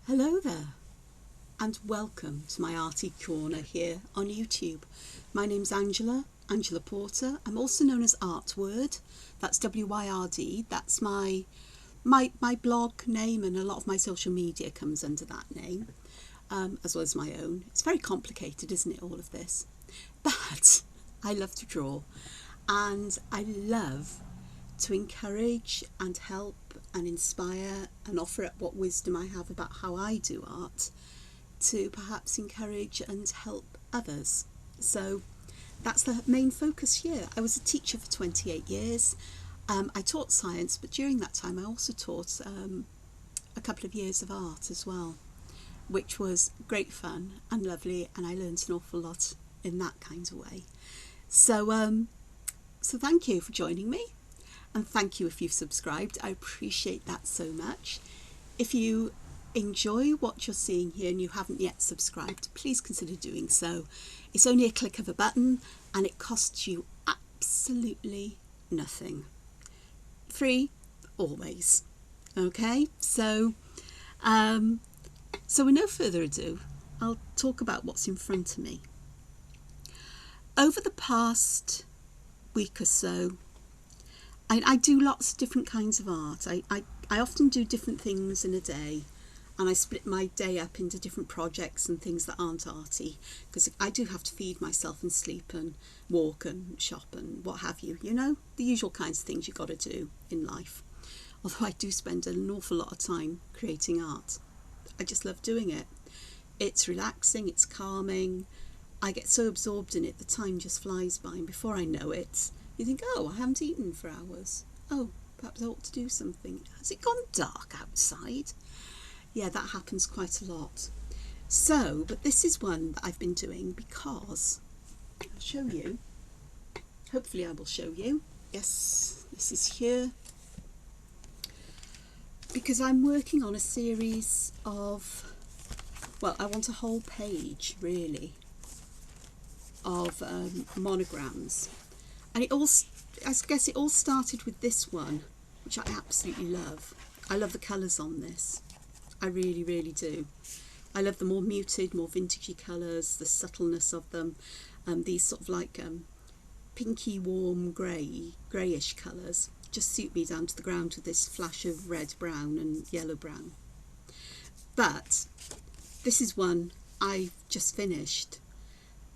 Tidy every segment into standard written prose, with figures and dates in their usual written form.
Hello there, and welcome to my arty corner here on YouTube. My name's Angela Porter. I'm also known as Artword. That's WYRD. That's my blog name, and a lot of my social media comes under that name, as well as my own. It's very complicated, isn't it, all of this? But I love to draw, and I love to encourage and help and inspire and offer up what wisdom I have about how I do art to perhaps encourage and help others. So that's the main focus here. I was a teacher for 28 years. I taught science, but during that time I also taught a couple of years of art as well, which was great fun and lovely, and I learned an awful lot in that kind of way. So thank you for joining me. And thank you if you've subscribed. I appreciate that so much. If you enjoy what you're seeing here and you haven't yet subscribed, please consider doing so. It's only a click of a button and it costs you absolutely nothing. Free, always. Okay, so with no further ado, I'll talk about what's in front of me. Over the past week or so, I do lots of different kinds of art. I often do different things in a day, and I split my day up into different projects and things that aren't arty, because I do have to feed myself and sleep and walk and shop and what have you, the usual kinds of things you've got to do in life. Although I do spend an awful lot of time creating art. I just love doing it. It's relaxing, it's calming. I get so absorbed in it, the time just flies by, and before I know it, you think, oh, I haven't eaten for hours. Oh, perhaps I ought to do something. Has it gone dark outside? Yeah, that happens quite a lot. So, but this is one that I've been doing because, I'll show you. Hopefully I will show you. Yes, this is here. Because I'm working on a series of, well, I want a whole page, really, of monograms. And I guess it all started with this one, which I absolutely love. I love the colours on this. I really, really do. I love the more muted, more vintagey colours, the subtleness of them. These sort of like pinky, warm, greyish colours just suit me down to the ground with this flash of red, brown and yellow brown. But this is one I've just finished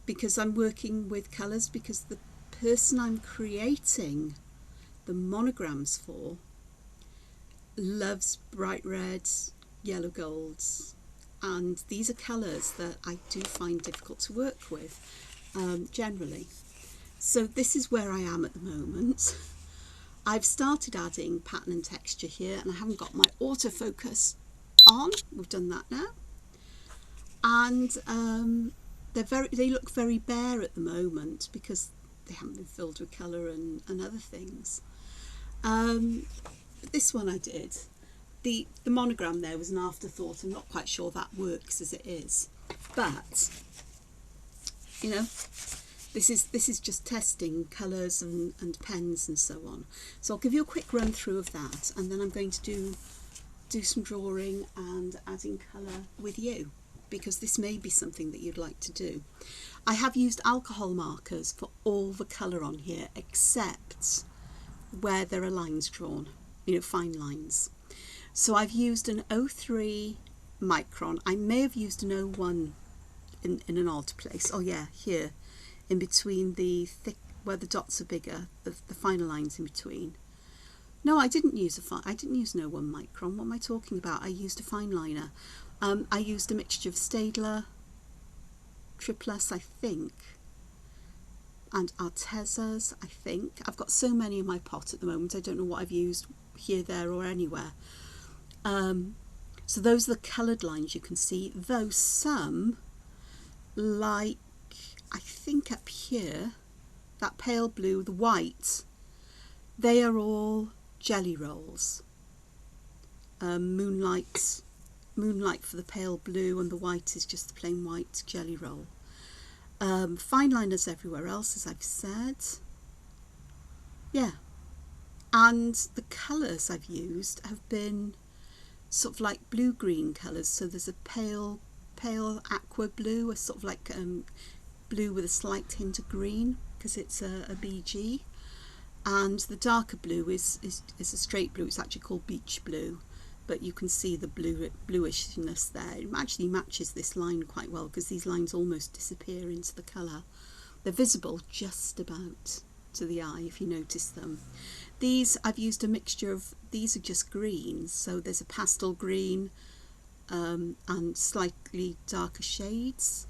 because I'm working with colours, because the person I'm creating the monograms for loves bright reds, yellow golds, and these are colours that I do find difficult to work with generally. So this is where I am at the moment. I've started adding pattern and texture here, and I haven't got my autofocus on. We've done that now, and they look very bare at the moment because they haven't been filled with colour and other things. But this one I did. The monogram there was an afterthought. I'm not quite sure that works as it is, but this is just testing colours and pens and so on. So I'll give you a quick run through of that, and then I'm going to do some drawing and adding colour with you, because this may be something that you'd like to do. I have used alcohol markers for all the colour on here except where there are lines drawn, fine lines. So I've used an 03 micron. I may have used an 01 in an odd place. Oh yeah, here in between the thick, where the dots are bigger, the finer lines in between. No, I didn't use an 01 micron. What am I talking about? I used a fine liner. I used a mixture of Staedtler, Tripoli, I think, and Artezas, I think. I've got so many in my pot at the moment, I don't know what I've used here, there or anywhere. So those are the coloured lines you can see, though some, like I think up here, that pale blue, the white, they are all jelly rolls. Moonlight for the pale blue, and the white is just the plain white jelly roll. Fine liners everywhere else, as I've said. Yeah, and the colours I've used have been sort of like blue-green colours. So there's a pale aqua blue, a sort of like blue with a slight hint of green because it's a BG, and the darker blue is a straight blue. It's actually called beach blue, but you can see the bluishness there. It actually matches this line quite well because these lines almost disappear into the colour. They're visible just about to the eye if you notice them. These I've used a mixture of, these are just greens, so there's a pastel green and slightly darker shades.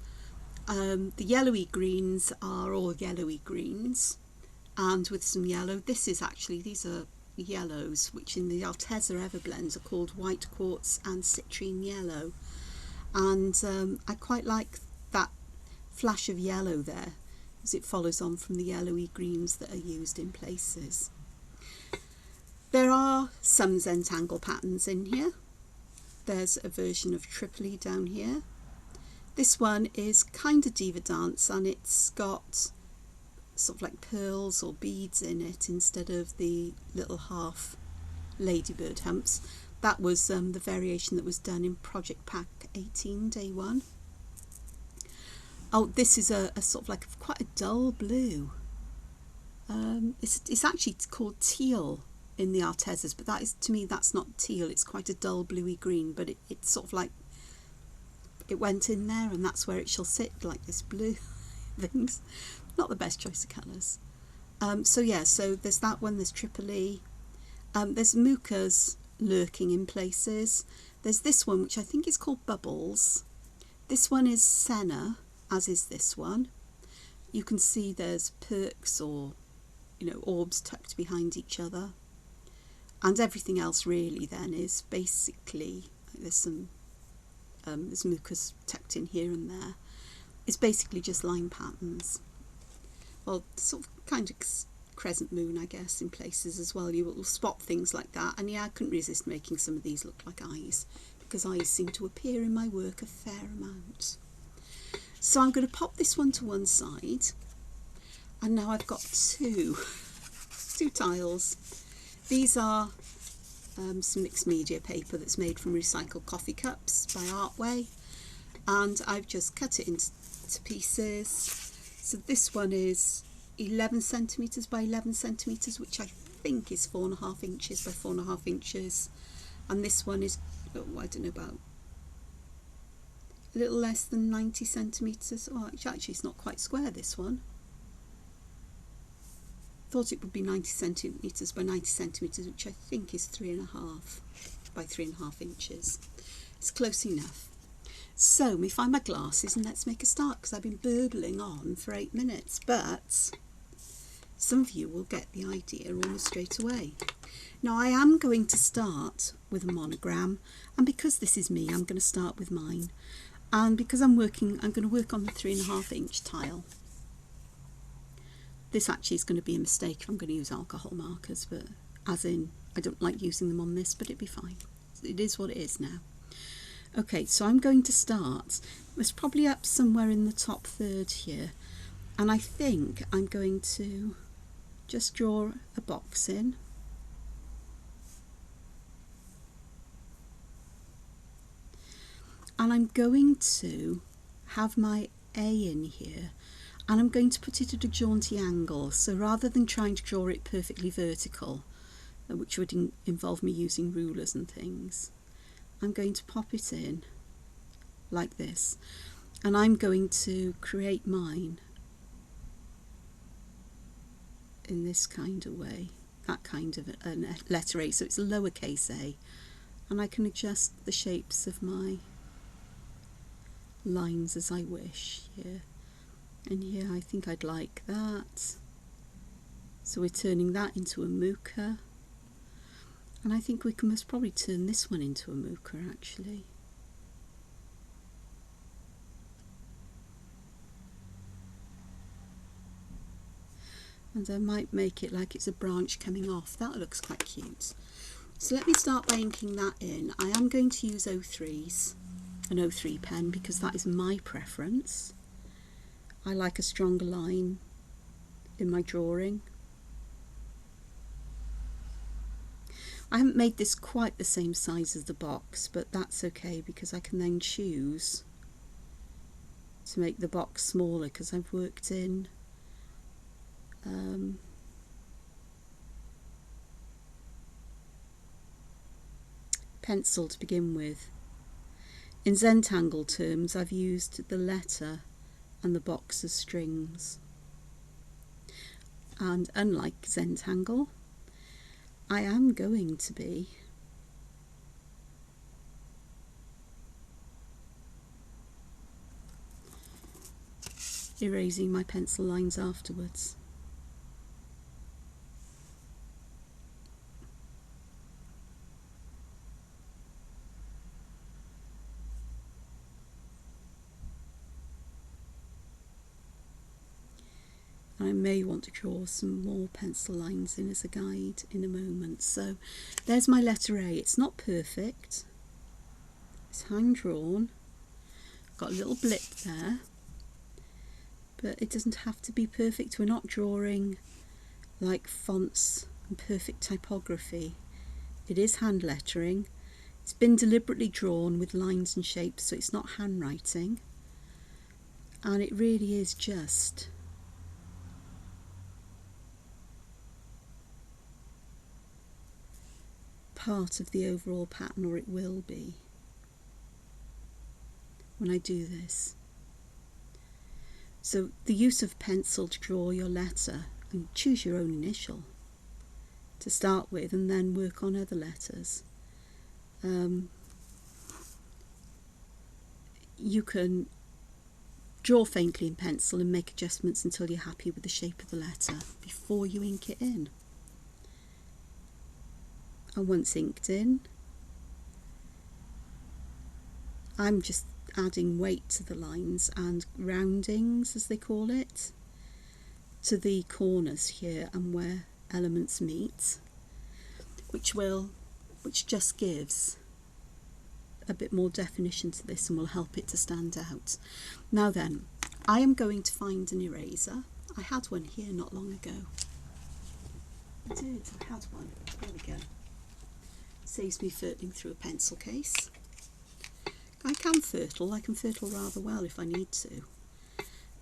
The yellowy greens are all yellowy greens and with some yellow. These are yellows, which in the Arteza EverBlend are called white quartz and citrine yellow, and I quite like that flash of yellow there as it follows on from the yellowy greens that are used in places. There are some Zentangle patterns in here. There's a version of Tripoli down here. This one is kind of Diva Dance, and it's got sort of like pearls or beads in it instead of the little half ladybird humps. That was the variation that was done in Project Pack 18, Day 1. Oh, this is a sort of like quite a dull blue. It's actually called teal in the Artezas, but that is, to me, that's not teal. It's quite a dull bluey green, but it's sort of like it went in there, and that's where it shall sit, like this blue things. Not the best choice of colours. So yeah, so there's that one. There's Tripoli. There's Mukas lurking in places. There's this one, which I think is called Bubbles. This one is Senna, as is this one. You can see there's perks or, orbs tucked behind each other. And everything else really then is basically, there's some, there's Mukas tucked in here and there. It's basically just line patterns. Well, sort of kind of crescent moon, I guess, in places as well. You will spot things like that. And yeah, I couldn't resist making some of these look like eyes, because eyes seem to appear in my work a fair amount. So I'm going to pop this one to one side, and now I've got two tiles. These are some mixed media paper that's made from recycled coffee cups by Artway, and I've just cut it into pieces. So this one is 11 centimetres by 11 centimetres, which I think is 4.5 inches by 4.5 inches, and this one is, oh, I don't know, about a little less than 90 centimetres. Oh, actually it's not quite square, this one. Thought it would be 90 centimetres by 90 centimetres, which I think is 3.5 by 3.5 inches. It's close enough. So, let me find my glasses and let's make a start, because I've been burbling on for 8 minutes, but some of you will get the idea almost straight away. Now, I am going to start with a monogram, and because this is me, I'm going to start with mine. And because I'm going to work on the 3.5 inch tile. This actually is going to be a mistake if I'm going to use alcohol markers, but as in, I don't like using them on this, but it'd be fine. It is what it is now. Okay, so I'm going to start. It's probably up somewhere in the top third here, and I think I'm going to just draw a box in. And I'm going to have my A in here, and I'm going to put it at a jaunty angle. So rather than trying to draw it perfectly vertical, which would involve me using rulers and things, I'm going to pop it in like this, and I'm going to create mine in this kind of way, that kind of a letter A, so it's a lowercase a, and I can adjust the shapes of my lines as I wish here. And here I think I'd like that, so we're turning that into a muka, and I think we can most probably turn this one into a muka actually. And I might make it like it's a branch coming off. That looks quite cute. So let me start by inking that in. I am going to use 03s, an 03 pen, because that is my preference. I like a stronger line in my drawing. I haven't made this quite the same size as the box, but that's okay because I can then choose to make the box smaller because I've worked in pencil to begin with. In Zentangle terms, I've used the letter and the box as strings. And unlike Zentangle, I am going to be erasing my pencil lines afterwards. I may want to draw some more pencil lines in as a guide in a moment. So there's my letter A. It's not perfect. It's hand drawn. Got a little blip there. But it doesn't have to be perfect. We're not drawing like fonts and perfect typography. It is hand lettering. It's been deliberately drawn with lines and shapes, so it's not handwriting. And it really is just part of the overall pattern, or it will be when I do this. So the use of pencil to draw your letter, and choose your own initial to start with and then work on other letters. You can draw faintly in pencil and make adjustments until you're happy with the shape of the letter before you ink it in. And once inked in, I'm just adding weight to the lines and roundings, as they call it, to the corners here and where elements meet, which just gives a bit more definition to this and will help it to stand out. Now then, I am going to find an eraser. I had one here not long ago. I had one. There we go. Saves me fertling through a pencil case. I can fertle rather well if I need to.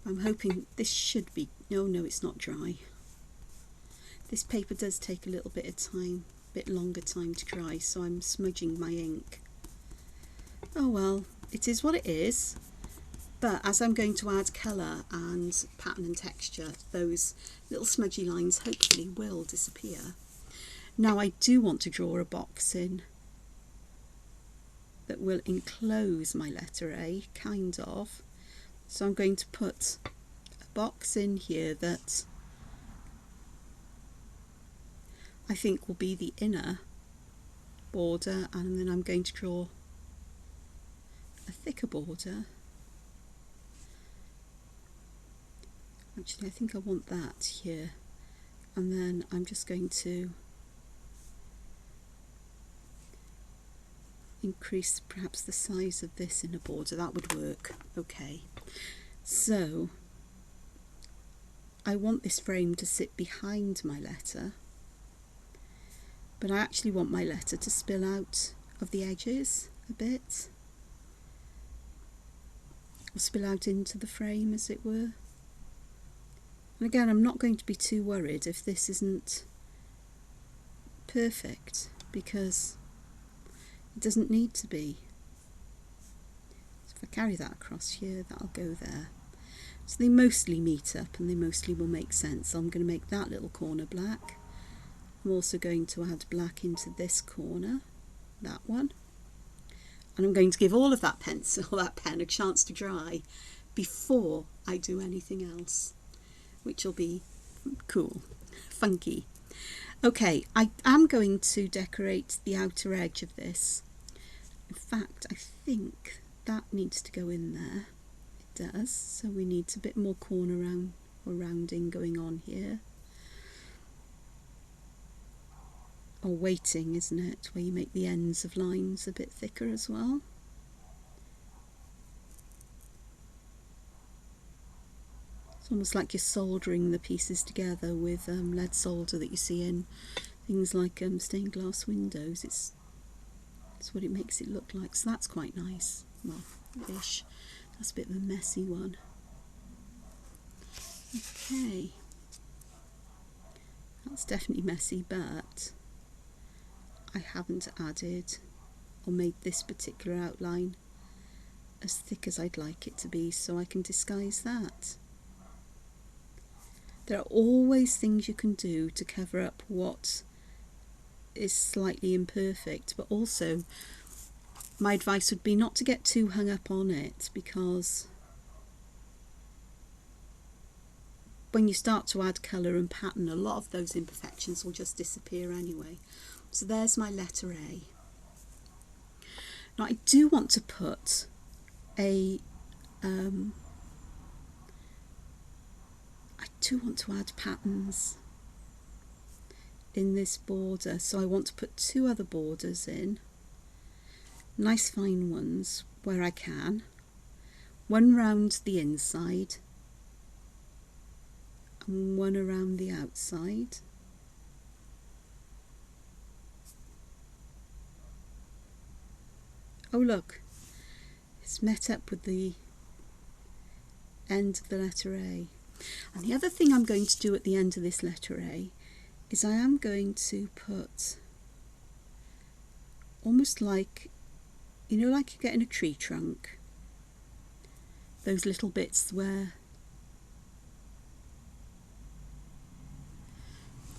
I'm hoping this should be, no it's not dry. This paper does take a little bit of time, a bit longer time to dry, so I'm smudging my ink. Oh well, it is what it is. But as I'm going to add colour and pattern and texture, those little smudgy lines hopefully will disappear. Now I do want to draw a box in that will enclose my letter A, kind of. So I'm going to put a box in here that I think will be the inner border, and then I'm going to draw a thicker border. Actually, I think I want that here, and then I'm just going to increase perhaps the size of this inner border. That would work. Okay, so I want this frame to sit behind my letter, but I actually want my letter to spill out of the edges a bit, or spill out into the frame, as it were. And again, I'm not going to be too worried if this isn't perfect, because it doesn't need to be. So if I carry that across here, that'll go there. So they mostly meet up and they mostly will make sense. So I'm going to make that little corner black. I'm also going to add black into this corner, that one. And I'm going to give all of that pencil, that pen, a chance to dry before I do anything else, which will be cool, funky. Okay, I am going to decorate the outer edge of this. In fact, I think that needs to go in there. It does, so we need a bit more corner round or rounding going on here. Or weighting, isn't it, where you make the ends of lines a bit thicker as well. It's almost like you're soldering the pieces together with lead solder that you see in things like stained glass windows. It's what it makes it look like, so that's quite nice. Well, ish. That's a bit of a messy one. Okay, that's definitely messy, but I haven't added or made this particular outline as thick as I'd like it to be, so I can disguise that. There are always things you can do to cover up what is slightly imperfect, but also my advice would be not to get too hung up on it, because when you start to add colour and pattern, a lot of those imperfections will just disappear anyway. So there's my letter A. Now I do want to put I do want to add patterns in this border, so I want to put 2 other borders in, nice fine ones where I can, one round the inside and one around the outside. Oh look, it's met up with the end of the letter A. And the other thing I'm going to do at the end of this letter A is I am going to put almost like, you know, like you get in a tree trunk, those little bits where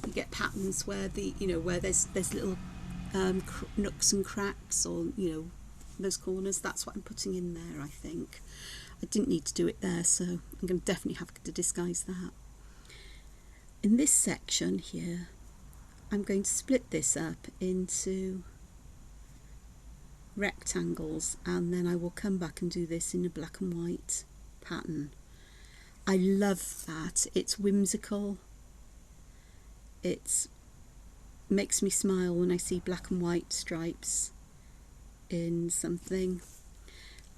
you get patterns where the, you know, where there's little nooks and cracks, or, you know, those corners. That's what I'm putting in there, I think. I didn't need to do it there, so I'm going to definitely have to disguise that. In this section here, I'm going to split this up into rectangles, and then I will come back and do this in a black and white pattern. I love that. It's whimsical. It makes me smile when I see black and white stripes in something.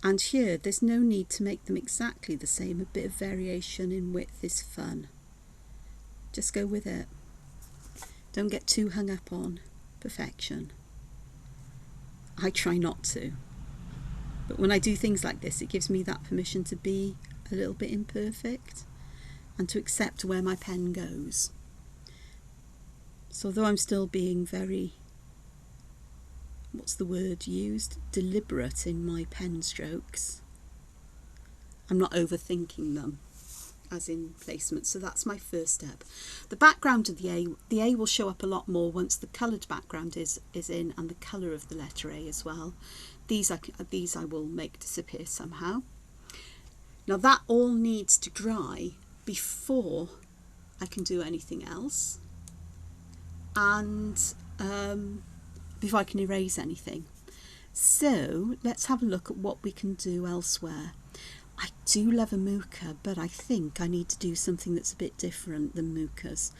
And here, there's no need to make them exactly the same. A bit of variation in width is fun. Just go with it. Don't get too hung up on perfection. I try not to. But when I do things like this, it gives me that permission to be a little bit imperfect and to accept where my pen goes. So although I'm still being very, what's the word used, deliberate in my pen strokes, I'm not overthinking them as in placement. So that's my first step. The background of the A will show up a lot more once the coloured background is in, and the colour of the letter A as well. These I will make disappear somehow. Now that all needs to dry before I can do anything else, and before I can erase anything. So let's have a look at what we can do elsewhere. I do love a muka, but I think I need to do something that's a bit different than mukas.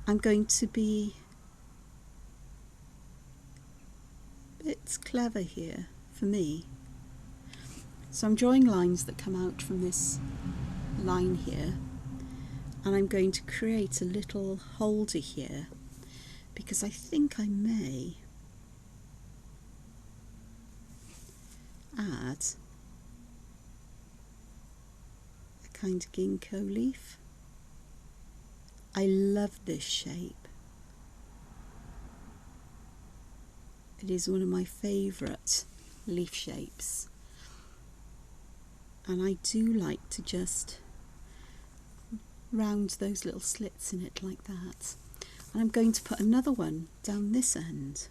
I'm going to be a bit clever here for me. So I'm drawing lines that come out from this line here, and I'm going to create a little holder here, because I think I may add a kind of ginkgo leaf. I love this shape. It is one of my favourite leaf shapes, and I do like to just round those little slits in it like that. And I'm going to put another one down this end,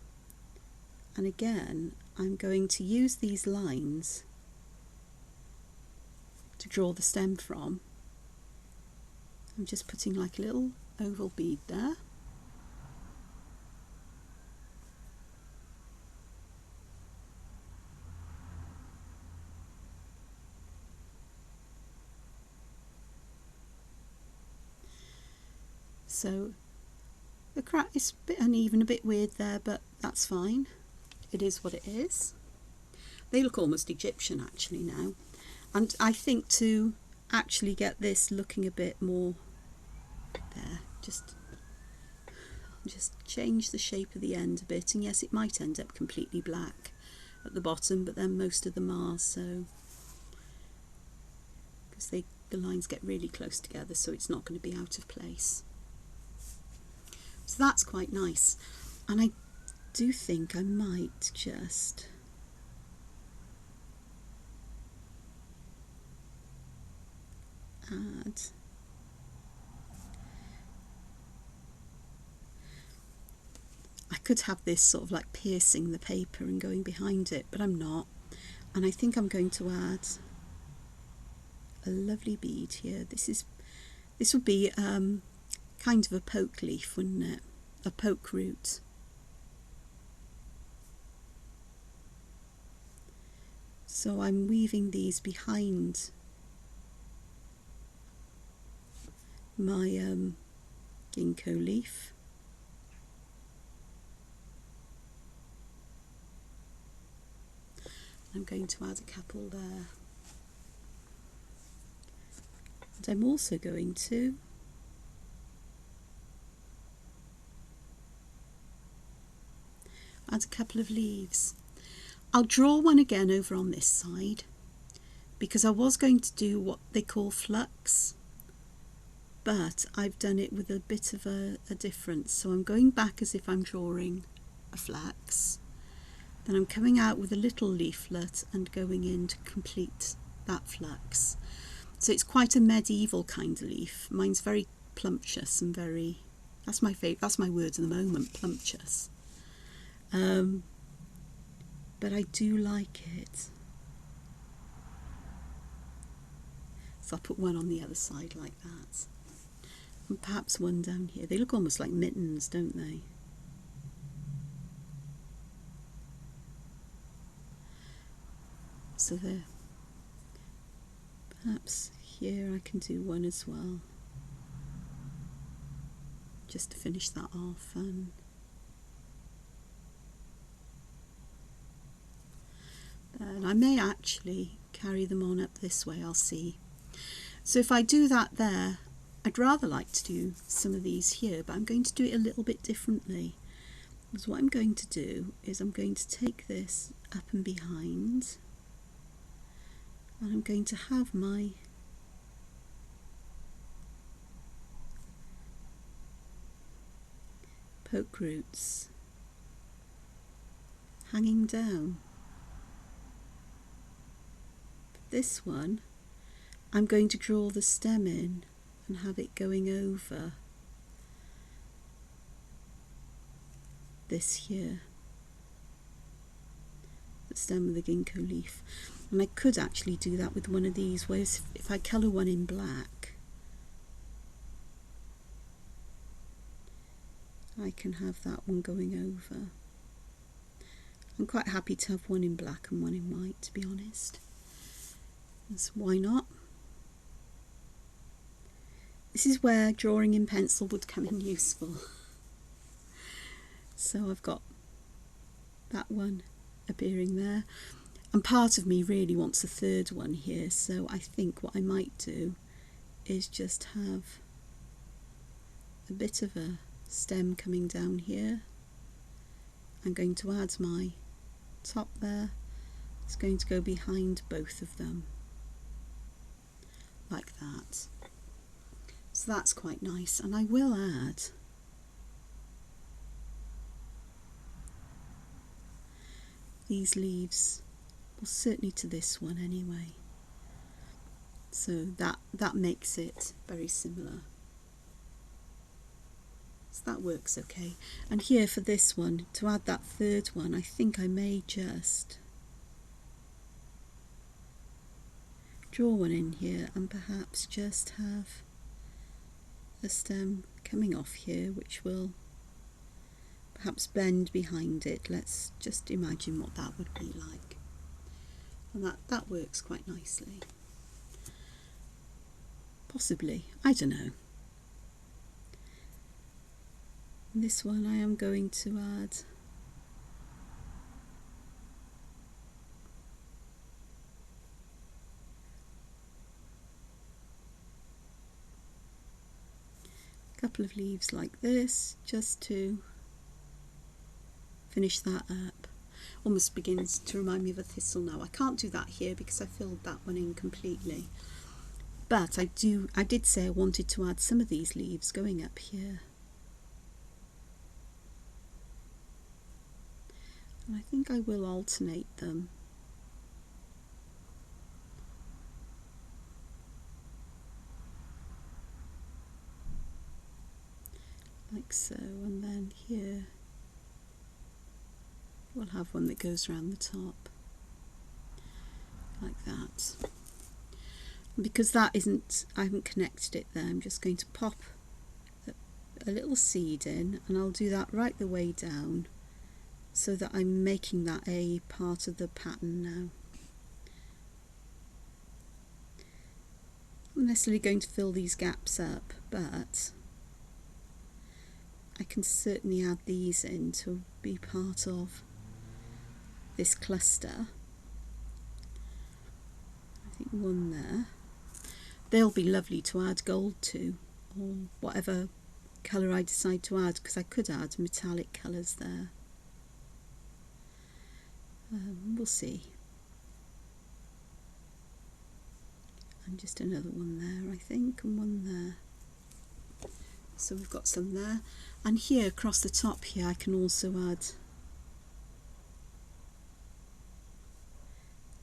and again I'm going to use these lines to draw the stem from. I'm just putting like a little oval bead there. So the crack is a bit uneven, a bit weird there, but that's fine. It is what it is. They look almost Egyptian actually now. And I think to actually get this looking a bit more there, just Just change the shape of the end a bit, and yes, it might end up completely black at the bottom, but then most of them are, so because the lines get really close together, so it's not going to be out of place. So that's quite nice, and I do think I might just add I could have this sort of like piercing the paper and going behind it, but I'm not, and I think I'm going to add a lovely bead here. This would be kind of a poke leaf, wouldn't it? A poke root. So I'm weaving these behind my ginkgo leaf. I'm going to add a couple there. And I'm also going to add a couple of leaves. I'll draw one again over on this side because I was going to do what they call flux, but I've done it with a bit of a difference. So I'm going back as if I'm drawing a flax, then I'm coming out with a little leaflet and going in to complete that flux. So it's quite a medieval kind of leaf. Mine's very plumptuous and very, that's my favourite, that's my word at the moment, plumptuous. But I do like it. So I'll put one on the other side like that. And perhaps one down here. They look almost like mittens, don't they? So there. Perhaps here I can do one as well. Just to finish that off. And I may actually carry them on up this way, I'll see. So if I do that there, I'd rather like to do some of these here, but I'm going to do it a little bit differently. Because what I'm going to do is I'm going to take this up and behind, and I'm going to have my poke roots hanging down. This one, I'm going to draw the stem in and have it going over this here, the stem of the ginkgo leaf. And I could actually do that with one of these, whereas if I colour one in black, I can have that one going over. I'm quite happy to have one in black and one in white, to be honest. So why not? This is where drawing in pencil would come in useful. So I've got that one appearing there, and part of me really wants a third one here, so I think what I might do is just have a bit of a stem coming down here. I'm going to add my top there. It's going to go behind both of them like that. So that's quite nice, and I will add these leaves, well, certainly to this one anyway, so that makes it very similar. So that works okay. And here for this one, to add that third one, I think I may just draw one in here and perhaps just have a stem coming off here, which will perhaps bend behind it. Let's just imagine what that would be like. And that works quite nicely. Possibly, I don't know. And this one I am going to add a couple of leaves like this just to finish that up. Almost begins to remind me of a thistle now. I can't do that here because I filled that one in completely. But I did say I wanted to add some of these leaves going up here. And I think I will alternate them. Like so, and then here we'll have one that goes around the top like that. And because that isn't, I haven't connected it there, I'm just going to pop a little seed in, and I'll do that right the way down so that I'm making that a part of the pattern now. I'm not necessarily going to fill these gaps up, but I can certainly add these in to be part of this cluster. I think one there. They'll be lovely to add gold to, or whatever colour I decide to add, because I could add metallic colours there. We'll see. And just another one there, I think, and one there. So we've got some there. And here across the top here I can also add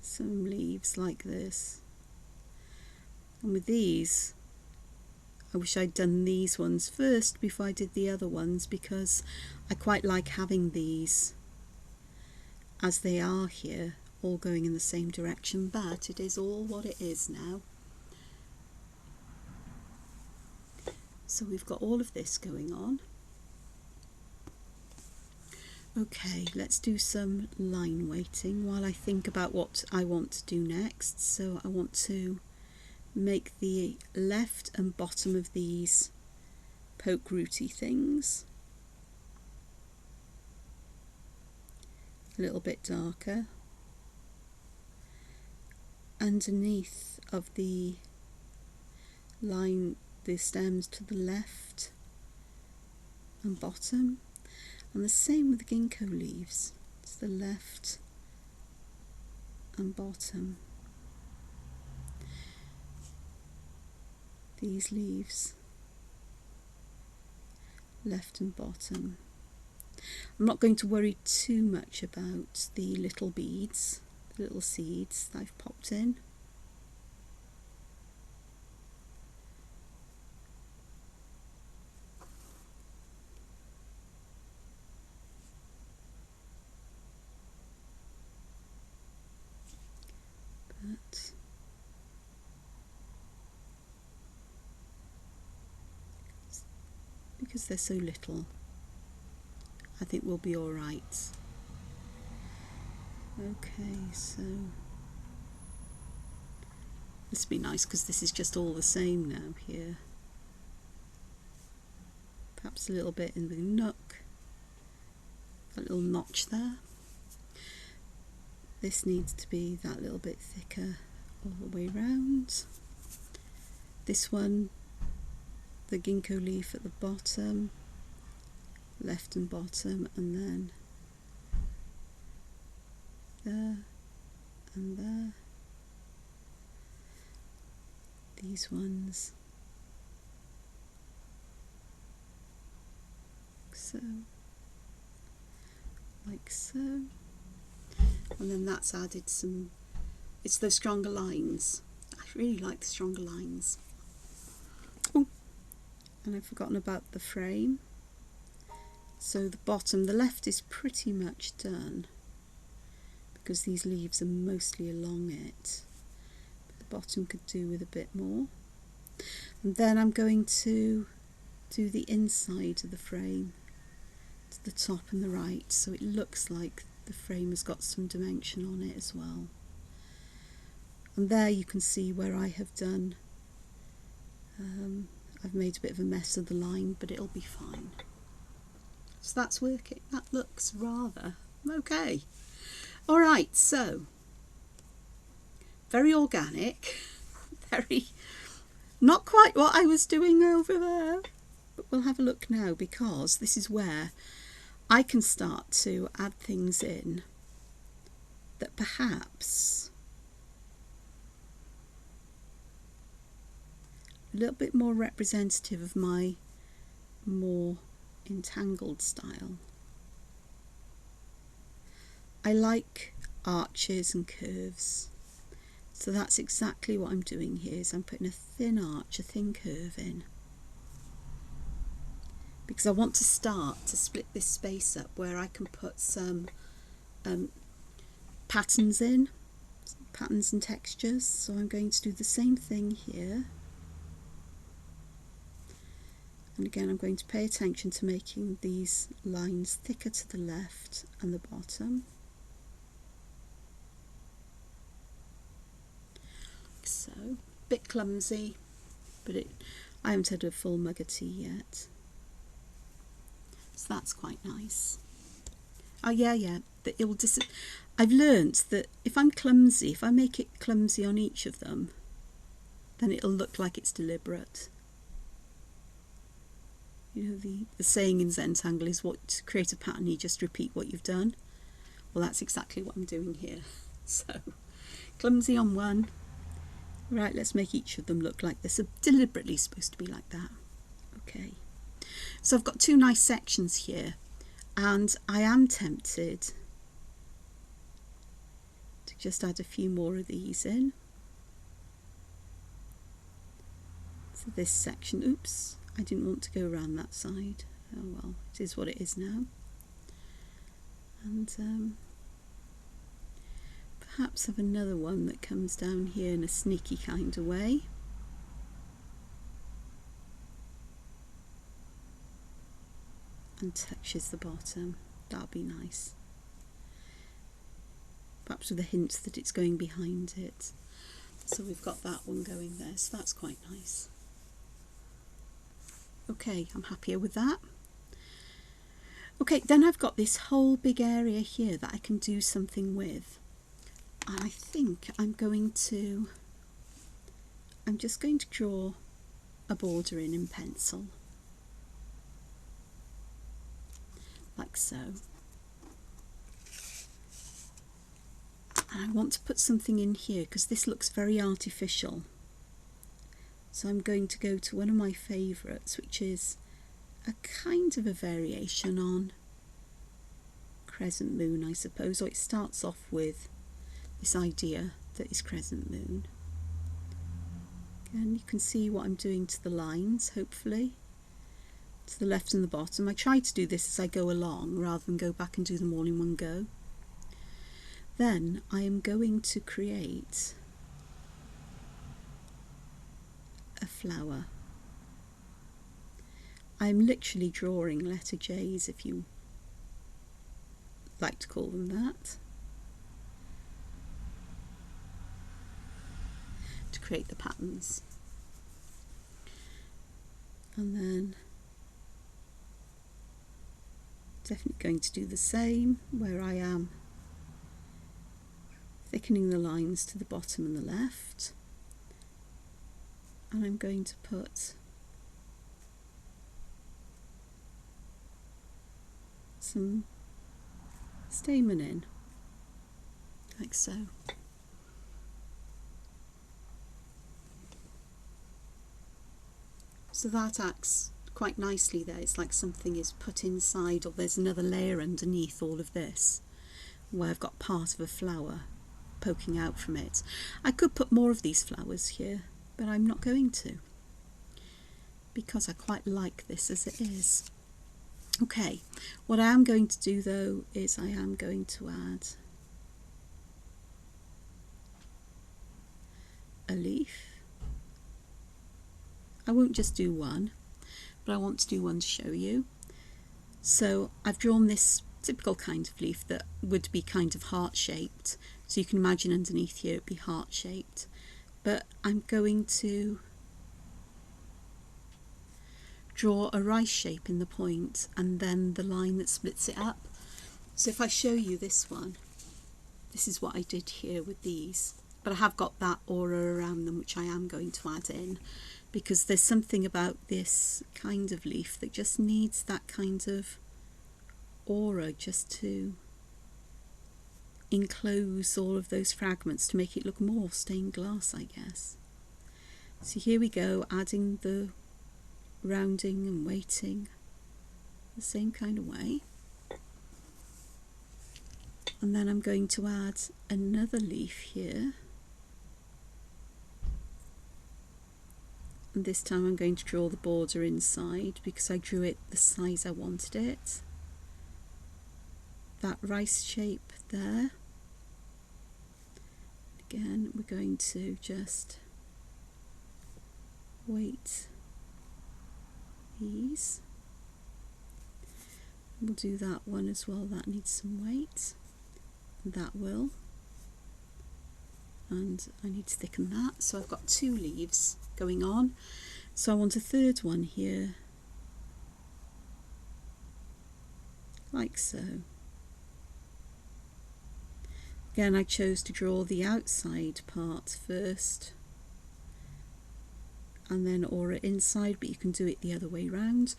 some leaves like this. And with these, I wish I'd done these ones first before I did the other ones, because I quite like having these as they are here, all going in the same direction, but it is all what it is now. So we've got all of this going on. Okay, let's do some line weighting while I think about what I want to do next. So I want to make the left and bottom of these poke rooty things a little bit darker. Underneath of the line, the stems to the left and bottom, and the same with the ginkgo leaves, to the left and bottom. These leaves, left and bottom. I'm not going to worry too much about the little beads, the little seeds that I've popped in. But because they're so little, I think we'll be all right. Okay, so this will be nice because this is just all the same now here. Perhaps a little bit in the nook, a little notch there. This needs to be that little bit thicker all the way round. This one, the ginkgo leaf at the bottom, left and bottom, and then there and there. These ones, so, like so, and then that's added some, it's those stronger lines. I really like the stronger lines. Oh, and I've forgotten about the frame. So the bottom, the left is pretty much done because these leaves are mostly along it, but the bottom could do with a bit more. And then I'm going to do the inside of the frame to the top and the right, so it looks like the frame has got some dimension on it as well. And there you can see where I have done, I've made a bit of a mess of the line, but it'll be fine. So that's working. That looks rather okay. All right, so very organic, very not quite what I was doing over there, But we'll have a look now, because this is where I can start to add things in that perhaps a little bit more representative of my more entangled style. I like arches and curves, so that's exactly what I'm doing here. Is I'm putting a thin arch, a thin curve in, because I want to start to split this space up where I can put some patterns in, patterns and textures. So I'm going to do the same thing here, and again I'm going to pay attention to making these lines thicker to the left and the bottom. So, a bit clumsy, but I haven't had a full mug of tea yet, so that's quite nice. Oh yeah, but it will I've learnt that if I'm clumsy, if I make it clumsy on each of them, then it'll look like it's deliberate. You know, the saying in Zentangle is, what to create a pattern, you just repeat what you've done. Well, that's exactly what I'm doing here. So, clumsy on one. Right, let's make each of them look like this. They're deliberately supposed to be like that. Okay. So I've got two nice sections here, and I am tempted to just add a few more of these in. So this section, oops, I didn't want to go around that side. Oh well, it is what it is now. And perhaps have another one that comes down here in a sneaky kind of way. And touches the bottom. That'll be nice. Perhaps with a hint that it's going behind it. So we've got that one going there, so that's quite nice. Okay, I'm happier with that. Okay, then I've got this whole big area here that I can do something with. And I think I'm just going to draw a border in pencil. Like so. And I want to put something in here because this looks very artificial. So I'm going to go to one of my favourites, which is a kind of a variation on Crescent Moon, I suppose. Or it starts off with this idea that is Crescent Moon. Again, you can see what I'm doing to the lines, hopefully, to the left and the bottom. I try to do this as I go along rather than go back and do them all in one go. Then I am going to create a flower. I'm literally drawing letter J's, if you like to call them that, to create the patterns. And then definitely going to do the same where I am thickening the lines to the bottom and the left, and I'm going to put some stamen in, like so. So that acts quite nicely there. It's like something is put inside, or there's another layer underneath all of this where I've got part of a flower poking out from it. I could put more of these flowers here, but I'm not going to, because I quite like this as it is. Okay, what I am going to do though is I am going to add a leaf. I won't just do one, but I want to do one to show you. So I've drawn this typical kind of leaf that would be kind of heart-shaped, so you can imagine underneath here it'd be heart-shaped, but I'm going to draw a rice shape in the point and then the line that splits it up. So if I show you this one, this is what I did here with these, but I have got that aura around them which I am going to add in. because there's something about this kind of leaf that just needs that kind of aura just to enclose all of those fragments to make it look more stained glass, I guess. So here we go, adding the rounding and weighting the same kind of way. And then I'm going to add another leaf here. And this time I'm going to draw the border inside because I drew it the size I wanted it. That rice shape there. Again, we're going to just weight these. We'll do that one as well, that needs some weight. That will. And I need to thicken that, so I've got 2 leaves going on. So I want a third one here, like so. Again, I chose to draw the outside part first and then aura inside, but you can do it the other way round.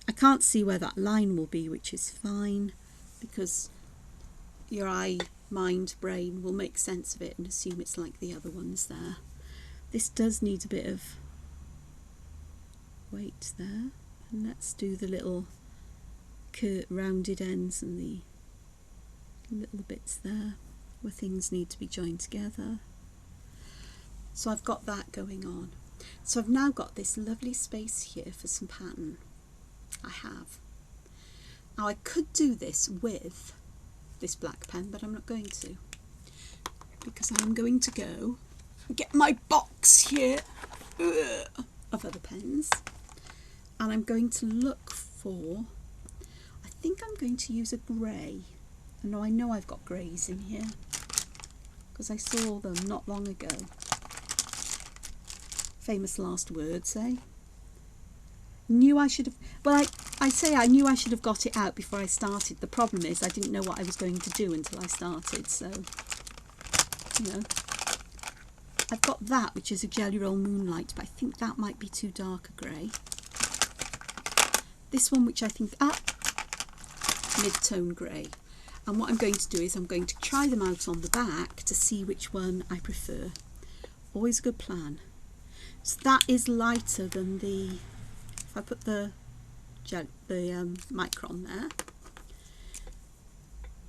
I can't see where that line will be, which is fine, because your eye, mind, brain will make sense of it and assume it's like the other ones there. This does need a bit of weight there, and let's do the little rounded ends and the little bits there where things need to be joined together. So I've got that going on. So I've now got this lovely space here for some pattern. I have. Now I could do this with this black pen, but I'm not going to, because I'm going to go get my box here of other pens, and I'm going to look for, I think I'm going to use a grey. And I know I've got greys in here because I saw them not long ago. Famous last words, eh? Knew I should have, well, I say I knew I should have got it out before I started. The problem is I didn't know what I was going to do until I started, so, you know. I've got that, which is a Jelly Roll Moonlight, but I think that might be too dark a grey. This one, which I think, mid-tone grey. And what I'm going to do is I'm going to try them out on the back to see which one I prefer. Always a good plan. So that is lighter than the, if I put the Micron there,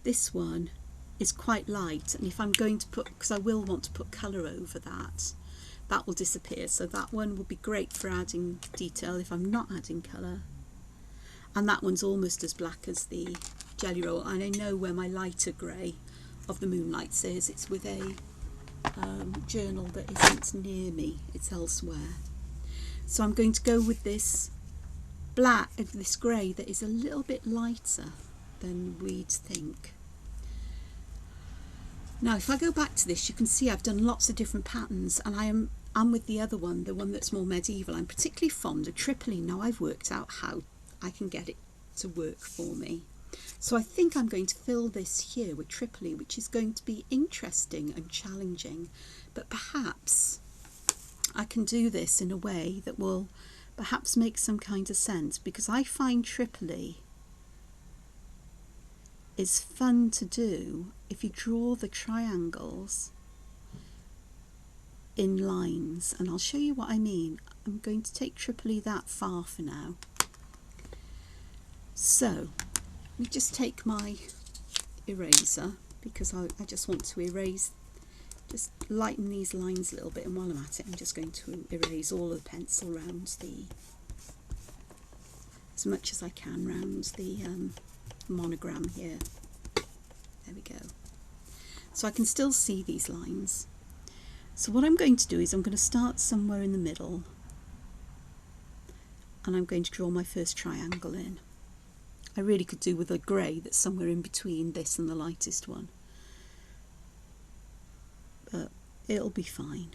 this one is quite light, and if I'm going to put, because I will want to put colour over that, that will disappear. So that one will be great for adding detail if I'm not adding colour. And that one's almost as black as the Jelly Roll, and I know where my lighter grey of the Moonlights is. It's with a journal that isn't near me, it's elsewhere. So I'm going to go with this black, this grey that is a little bit lighter than we'd think. Now if I go back to this, you can see I've done lots of different patterns, and I'm with the other one, the one that's more medieval. I'm particularly fond of Tripoli. Now I've worked out how I can get it to work for me. So I think I'm going to fill this here with Tripoli, which is going to be interesting and challenging, but perhaps I can do this in a way that will perhaps make some kind of sense, because I find Tripoli is fun to do if you draw the triangles in lines, and I'll show you what I mean. I'm going to take Tripoli that far for now. So let me just take my eraser, because I just want to erase, just lighten these lines a little bit, and while I'm at it I'm just going to erase all of the pencil around the, as much as I can, around the monogram here. There we go. So I can still see these lines. So what I'm going to do is I'm going to start somewhere in the middle, and I'm going to draw my first triangle in. I really could do with a grey that's somewhere in between this and the lightest one, but it'll be fine.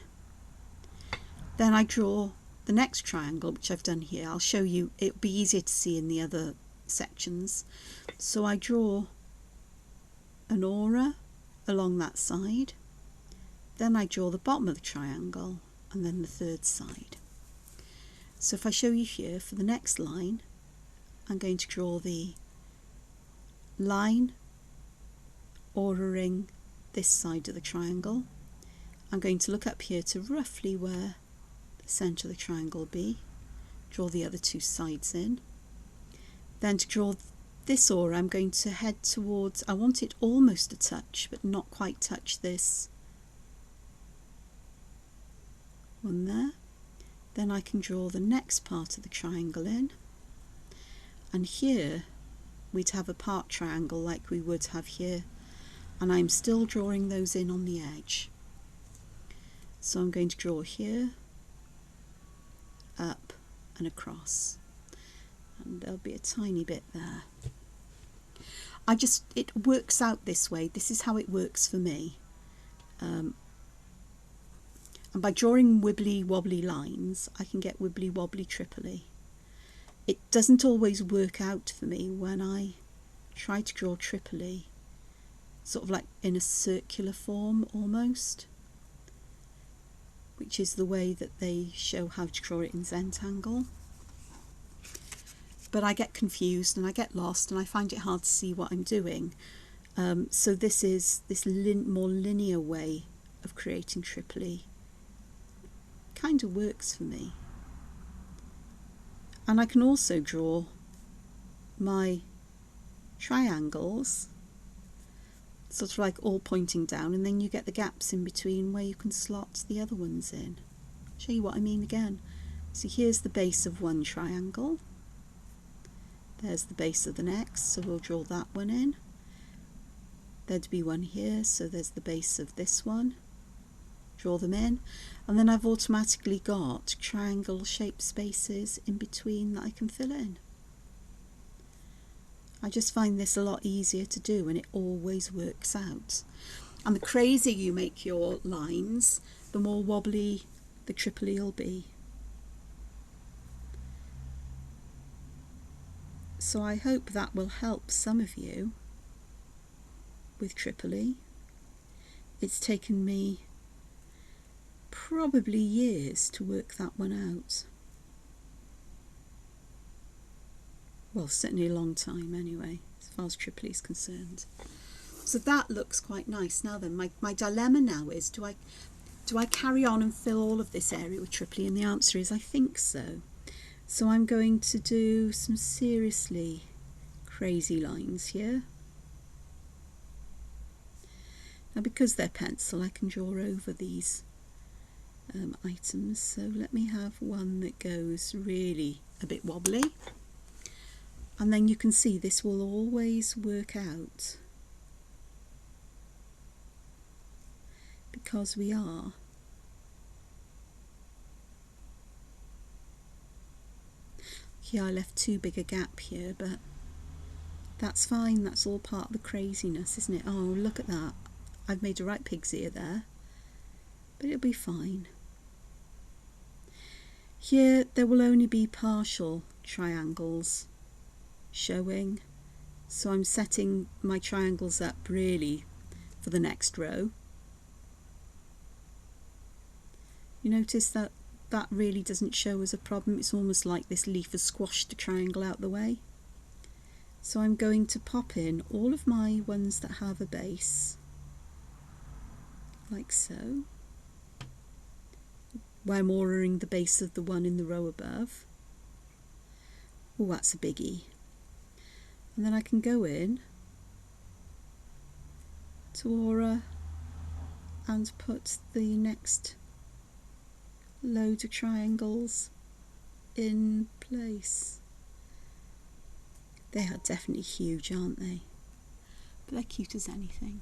Then I draw the next triangle, which I've done here. I'll show you, it'll be easier to see in the other sections. So I draw an aura along that side, then I draw the bottom of the triangle, and then the third side. So if I show you here, for the next line, I'm going to draw the line ordering this side of the triangle. I'm going to look up here to roughly where the centre of the triangle will be, draw the other two sides in. Then to draw this aura, I'm going to head towards, I want it almost to touch, but not quite touch this one there. Then I can draw the next part of the triangle in, and here we'd have a part triangle like we would have here, and I'm still drawing those in on the edge. So I'm going to draw here, up and across, and there'll be a tiny bit there. It works out this way. This is how it works for me. And by drawing wibbly wobbly lines, I can get wibbly wobbly Tripoli. It doesn't always work out for me when I try to draw Tripoli sort of like in a circular form almost, which is the way that they show how to draw it in Zentangle. But I get confused and I get lost and I find it hard to see what I'm doing. So this is this more linear way of creating Tripoli. Kind of works for me. And I can also draw my triangles sort of like all pointing down, and then you get the gaps in between where you can slot the other ones in. I'll show you what I mean again. So here's the base of one triangle. There's the base of the next, so we'll draw that one in. There'd be one here, so there's the base of this one. Draw them in, and then I've automatically got triangle shaped spaces in between that I can fill in. I just find this a lot easier to do, and it always works out. And the crazier you make your lines, the more wobbly the Tripoli will be. So I hope that will help some of you with Tripoli. It's taken me probably years to work that one out. Well, certainly a long time anyway, as far as Tripoli is concerned. So that looks quite nice. Now then, my dilemma now is, do I carry on and fill all of this area with Tripoli? And the answer is I think so. So I'm going to do some seriously crazy lines here. Now because they're pencil, I can draw over these items. So let me have one that goes really a bit wobbly. And then you can see this will always work out because we are here. I left too big a gap here, but that's fine. That's all part of the craziness, isn't it? Oh, look at that. I've made a right pig's ear there, but it'll be fine. Here there will only be partial triangles showing, so I'm setting my triangles up really for the next row. You notice that that really doesn't show as a problem. It's almost like this leaf has squashed the triangle out the way. So I'm going to pop in all of my ones that have a base, like so, where I'm ordering the base of the one in the row above. Oh, that's a biggie. And then I can go in to aura and put the next load of triangles in place. They are definitely huge, aren't they? But they're cute as anything.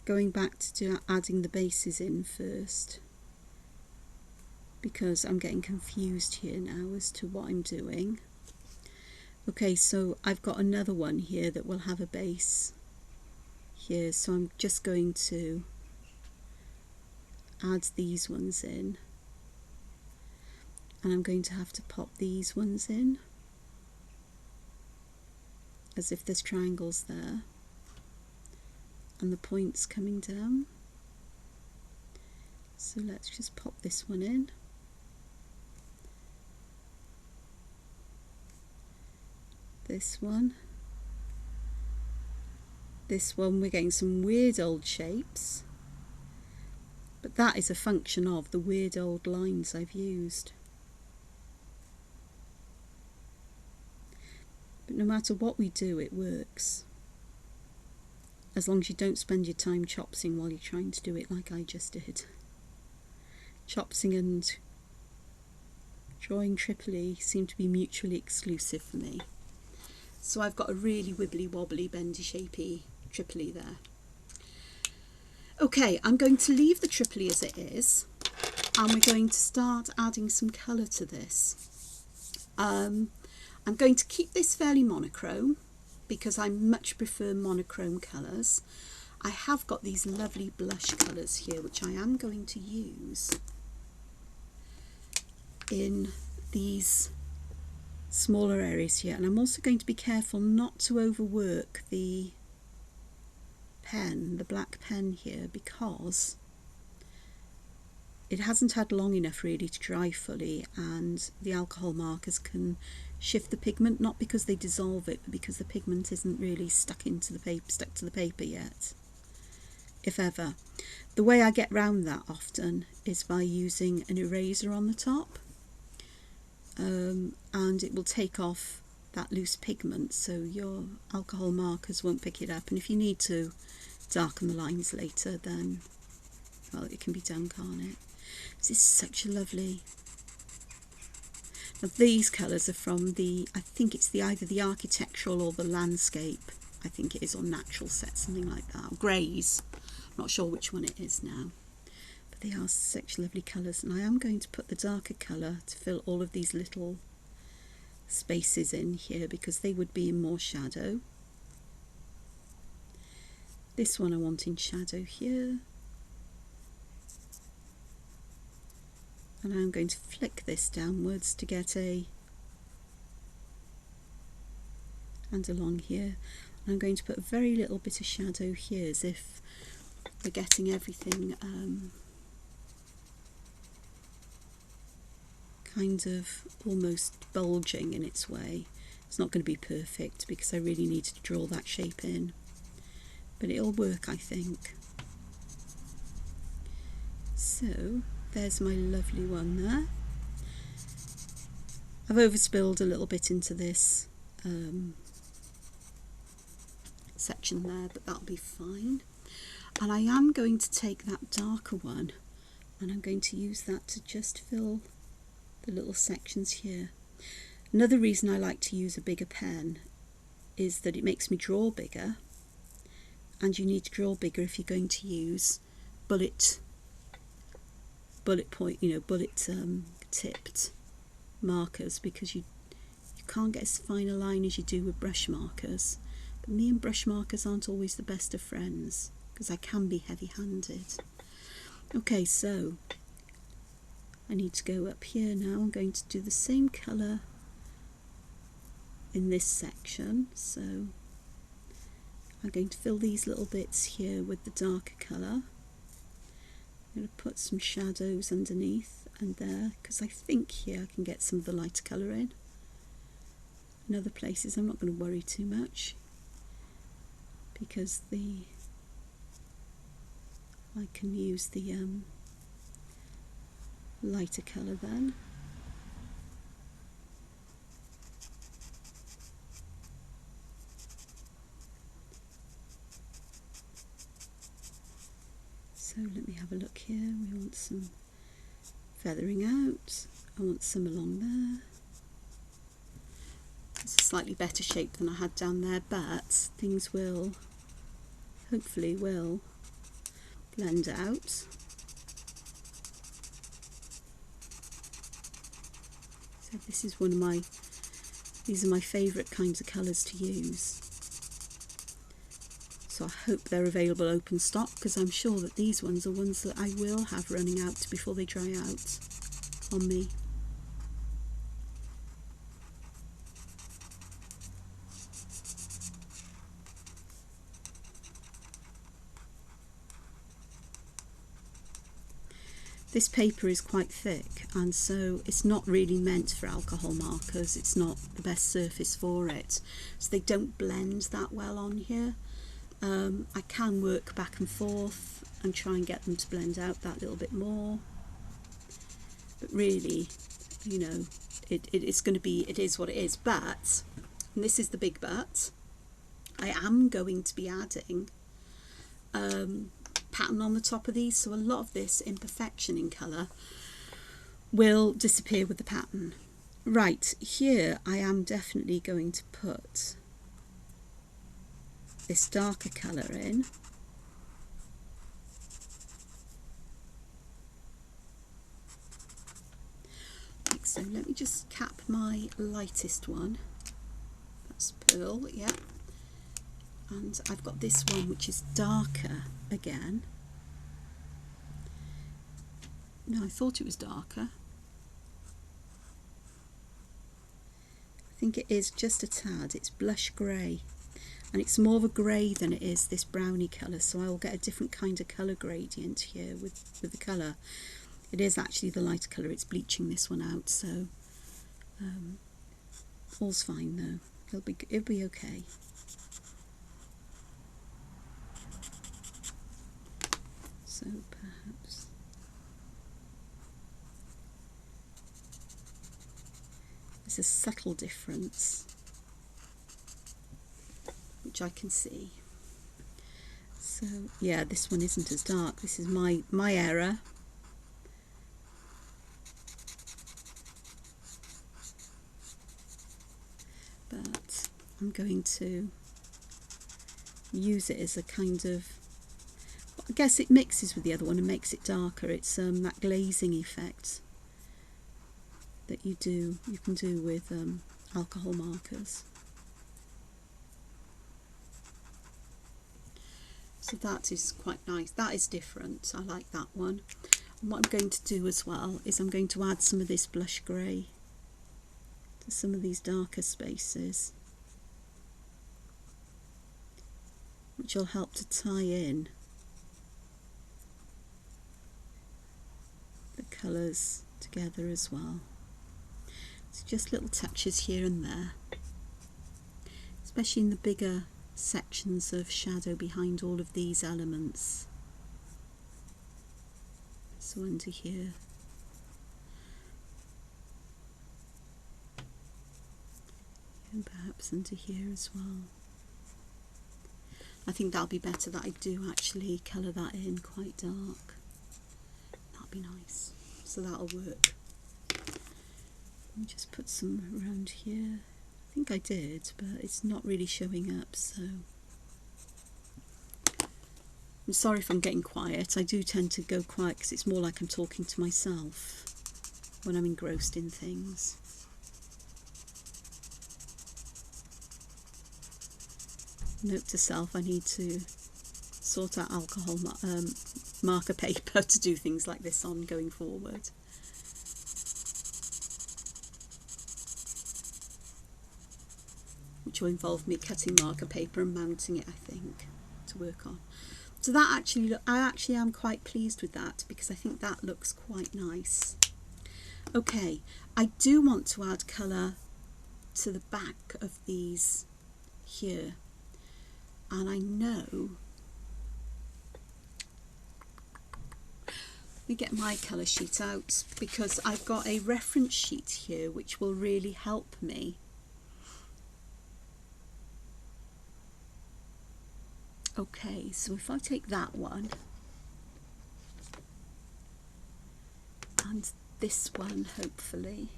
Going back to adding the bases in first, because I'm getting confused here now as to what I'm doing. Okay, so I've got another one here that will have a base here, so I'm just going to add these ones in. and I'm going to have to pop these ones in as if there's triangles there and the points coming down. So let's just pop this one in. This one. This one, we're getting some weird old shapes, but that is a function of the weird old lines I've used. But no matter what we do, it works. As long as you don't spend your time chopsing while you're trying to do it like I just did. Chopsing and drawing Tripoli seem to be mutually exclusive for me. So I've got a really wibbly wobbly bendy shapey Tripoli there. Okay, I'm going to leave the Tripoli as it is, and we're going to start adding some colour to this. I'm going to keep this fairly monochrome because I much prefer monochrome colours. I have got these lovely blush colours here which I am going to use in these smaller areas here, and I'm also going to be careful not to overwork the pen, the black pen here, because it hasn't had long enough really to dry fully, and the alcohol markers can shift the pigment, not because they dissolve it, but because the pigment isn't really stuck to the paper yet, if ever. The way I get round that often is by using an eraser on the top, and it will take off that loose pigment so your alcohol markers won't pick it up, and if you need to darken the lines later, then well, it can be done, can't it? This is such a lovely... Now these colours are from the, I think it's either the architectural or the landscape, I think it is, or natural set, something like that, or greys, I'm not sure which one it is now. But they are such lovely colours, and I am going to put the darker colour to fill all of these little spaces in here because they would be in more shadow. This one I want in shadow here, and I'm going to flick this downwards to get a, and along here. I'm going to put a very little bit of shadow here as if we're getting everything kind of almost bulging in its way. It's not going to be perfect because I really need to draw that shape in, but it'll work, I think. So there's my lovely one there. I've overspilled a little bit into this section there, but that'll be fine. And I am going to take that darker one and I'm going to use that to just fill the little sections here. Another reason I like to use a bigger pen is that it makes me draw bigger, and you need to draw bigger if you're going to use bullet tipped markers, because you can't get as fine a line as you do with brush markers. But me and brush markers aren't always the best of friends because I can be heavy-handed. Okay, so I need to go up here now. I'm going to do the same colour in this section, so I'm going to fill these little bits here with the darker colour. I'm going to put some shadows underneath and there, because I think here I can get some of the lighter colour in. In other places I'm not going to worry too much, because I can use the lighter colour then. So let me have a look here. We want some feathering out. I want some along there. It's a slightly better shape than I had down there, but things will, hopefully will, blend out. So this is these are my favourite kinds of colours to use. So I hope they're available open stock, because I'm sure that these ones are ones that I will have running out before they dry out on me. this paper is quite thick, and so it's not really meant for alcohol markers. It's not the best surface for it, so they don't blend that well on here. I can work back and forth and try and get them to blend out that little bit more, but really, you know, it's going to be, it is what it is. But, and this is the big but, I am going to be adding pattern on the top of these, so a lot of this imperfection in colour will disappear with the pattern. Right, here I am definitely going to put this darker colour in. Like so. Let me just cap my lightest one. That's pearl, yeah. And I've got this one which is darker again. No, I thought it was darker. I think it is just a tad. It's blush grey, and it's more of a grey than it is this browny colour, so I will get a different kind of colour gradient here with the colour. It is actually the lighter colour, it's bleaching this one out, so all's fine though. It'll be okay. So perhaps there's a subtle difference which I can see. So yeah, this one isn't as dark. This is my error. But I'm going to use it as a kind of, I guess it mixes with the other one and makes it darker. It's that glazing effect that you can do with alcohol markers. So that is quite nice. That is different. I like that one. And what I'm going to do as well is I'm going to add some of this blush grey to some of these darker spaces, which will help to tie in the colours together as well. It's just little touches here and there, especially in the bigger sections of shadow behind all of these elements. So under here, and perhaps under here as well. I think that'll be better that I do actually colour that in quite dark. That'll be nice. So that'll work. Let me just put some around here. I think I did, but it's not really showing up, so I'm sorry if I'm getting quiet. I do tend to go quiet because it's more like I'm talking to myself when I'm engrossed in things. Note to self, I need to sort out alcohol marker paper to do things like this on going forward. Which will involve me cutting marker paper and mounting it, I think, to work on. So that actually, I actually am quite pleased with that because I think that looks quite nice. Okay, I do want to add colour to the back of these here. And I know, let me get my colour sheet out because I've got a reference sheet here which will really help me. Okay, so if I take that one and this one, hopefully,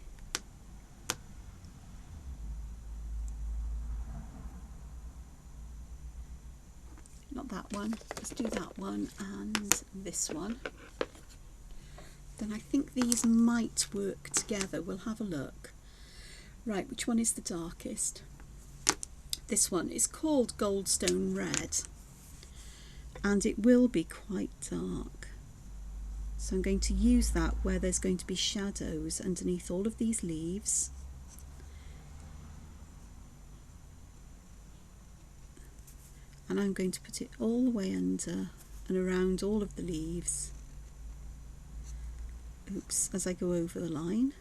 not that one, let's do that one and this one, then I think these might work together. We'll have a look. Right, which one is the darkest? This one is called Goldstone Red, and it will be quite dark. So I'm going to use that where there's going to be shadows underneath all of these leaves. And I'm going to put it all the way under and around all of the leaves. oops, as I go over the line.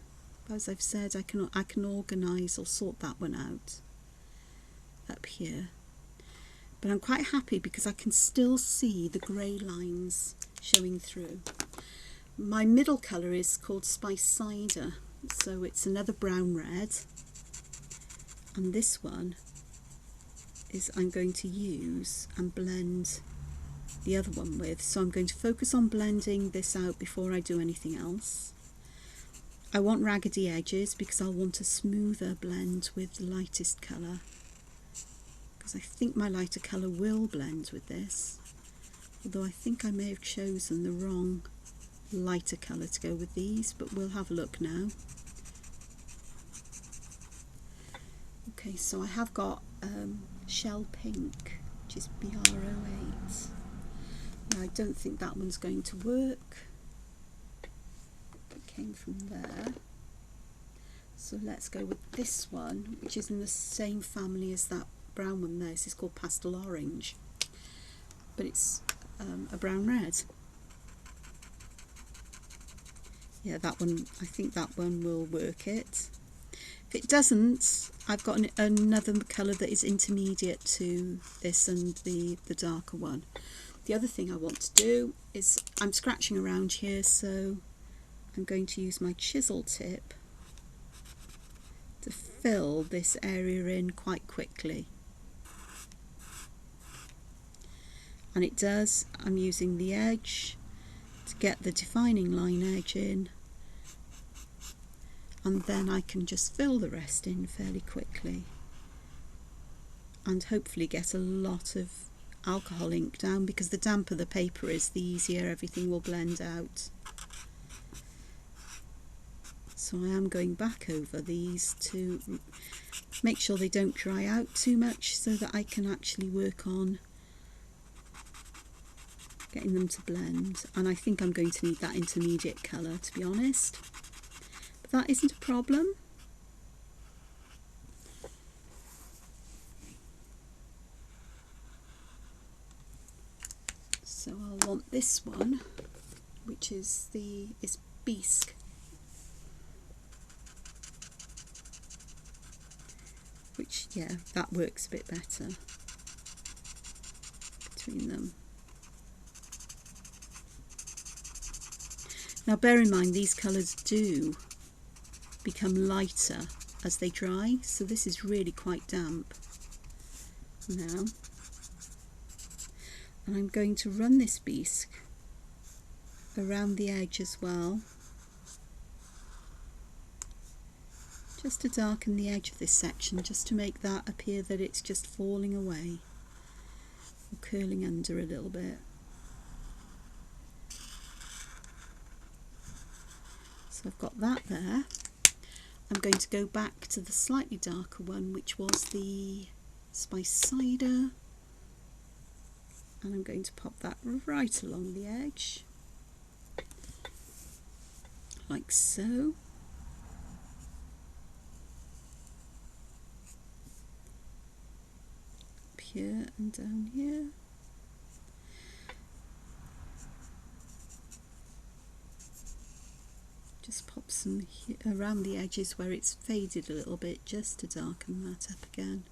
But as I've said, I can organise or sort that one out up here. But I'm quite happy because I can still see the grey lines showing through. My middle colour is called Spice Cider, so it's another brown red, and this one is I'm going to use and blend the other one with. So I'm going to focus on blending this out before I do anything else. I want raggedy edges because I'll want a smoother blend with the lightest colour, because I think my lighter colour will blend with this, although I think I may have chosen the wrong lighter colour to go with these, but we'll have a look now. Okay, so I have got Shell Pink, which is BR08. Now, I don't think that one's going to work. It came from there. So let's go with this one, which is in the same family as that brown one there. This is called Pastel Orange, but it's a brown red. Yeah, that one, I think that one will work it. If it doesn't, I've got another colour that is intermediate to this and the darker one. The other thing I want to do is, I'm scratching around here, so I'm going to use my chisel tip to fill this area in quite quickly. And it does, I'm using the edge to get the defining line edge in, and then I can just fill the rest in fairly quickly and hopefully get a lot of alcohol ink down, because the damper the paper is, the easier everything will blend out. So I am going back over these to make sure they don't dry out too much, so that I can actually work on getting them to blend. And I think I'm going to need that intermediate colour, to be honest, but that isn't a problem. So I'll want this one, which is Bisque, which, yeah, that works a bit better between them. Now bear in mind, these colours do become lighter as they dry, so this is really quite damp now. And I'm going to run this bisque around the edge as well, just to darken the edge of this section, just to make that appear that it's just falling away or curling under a little bit. So I've got that there. I'm going to go back to the slightly darker one, which was the Spice Cider, and I'm going to pop that right along the edge, like so. Up here and down here. Just pop some around the edges where it's faded a little bit, just to darken that up again.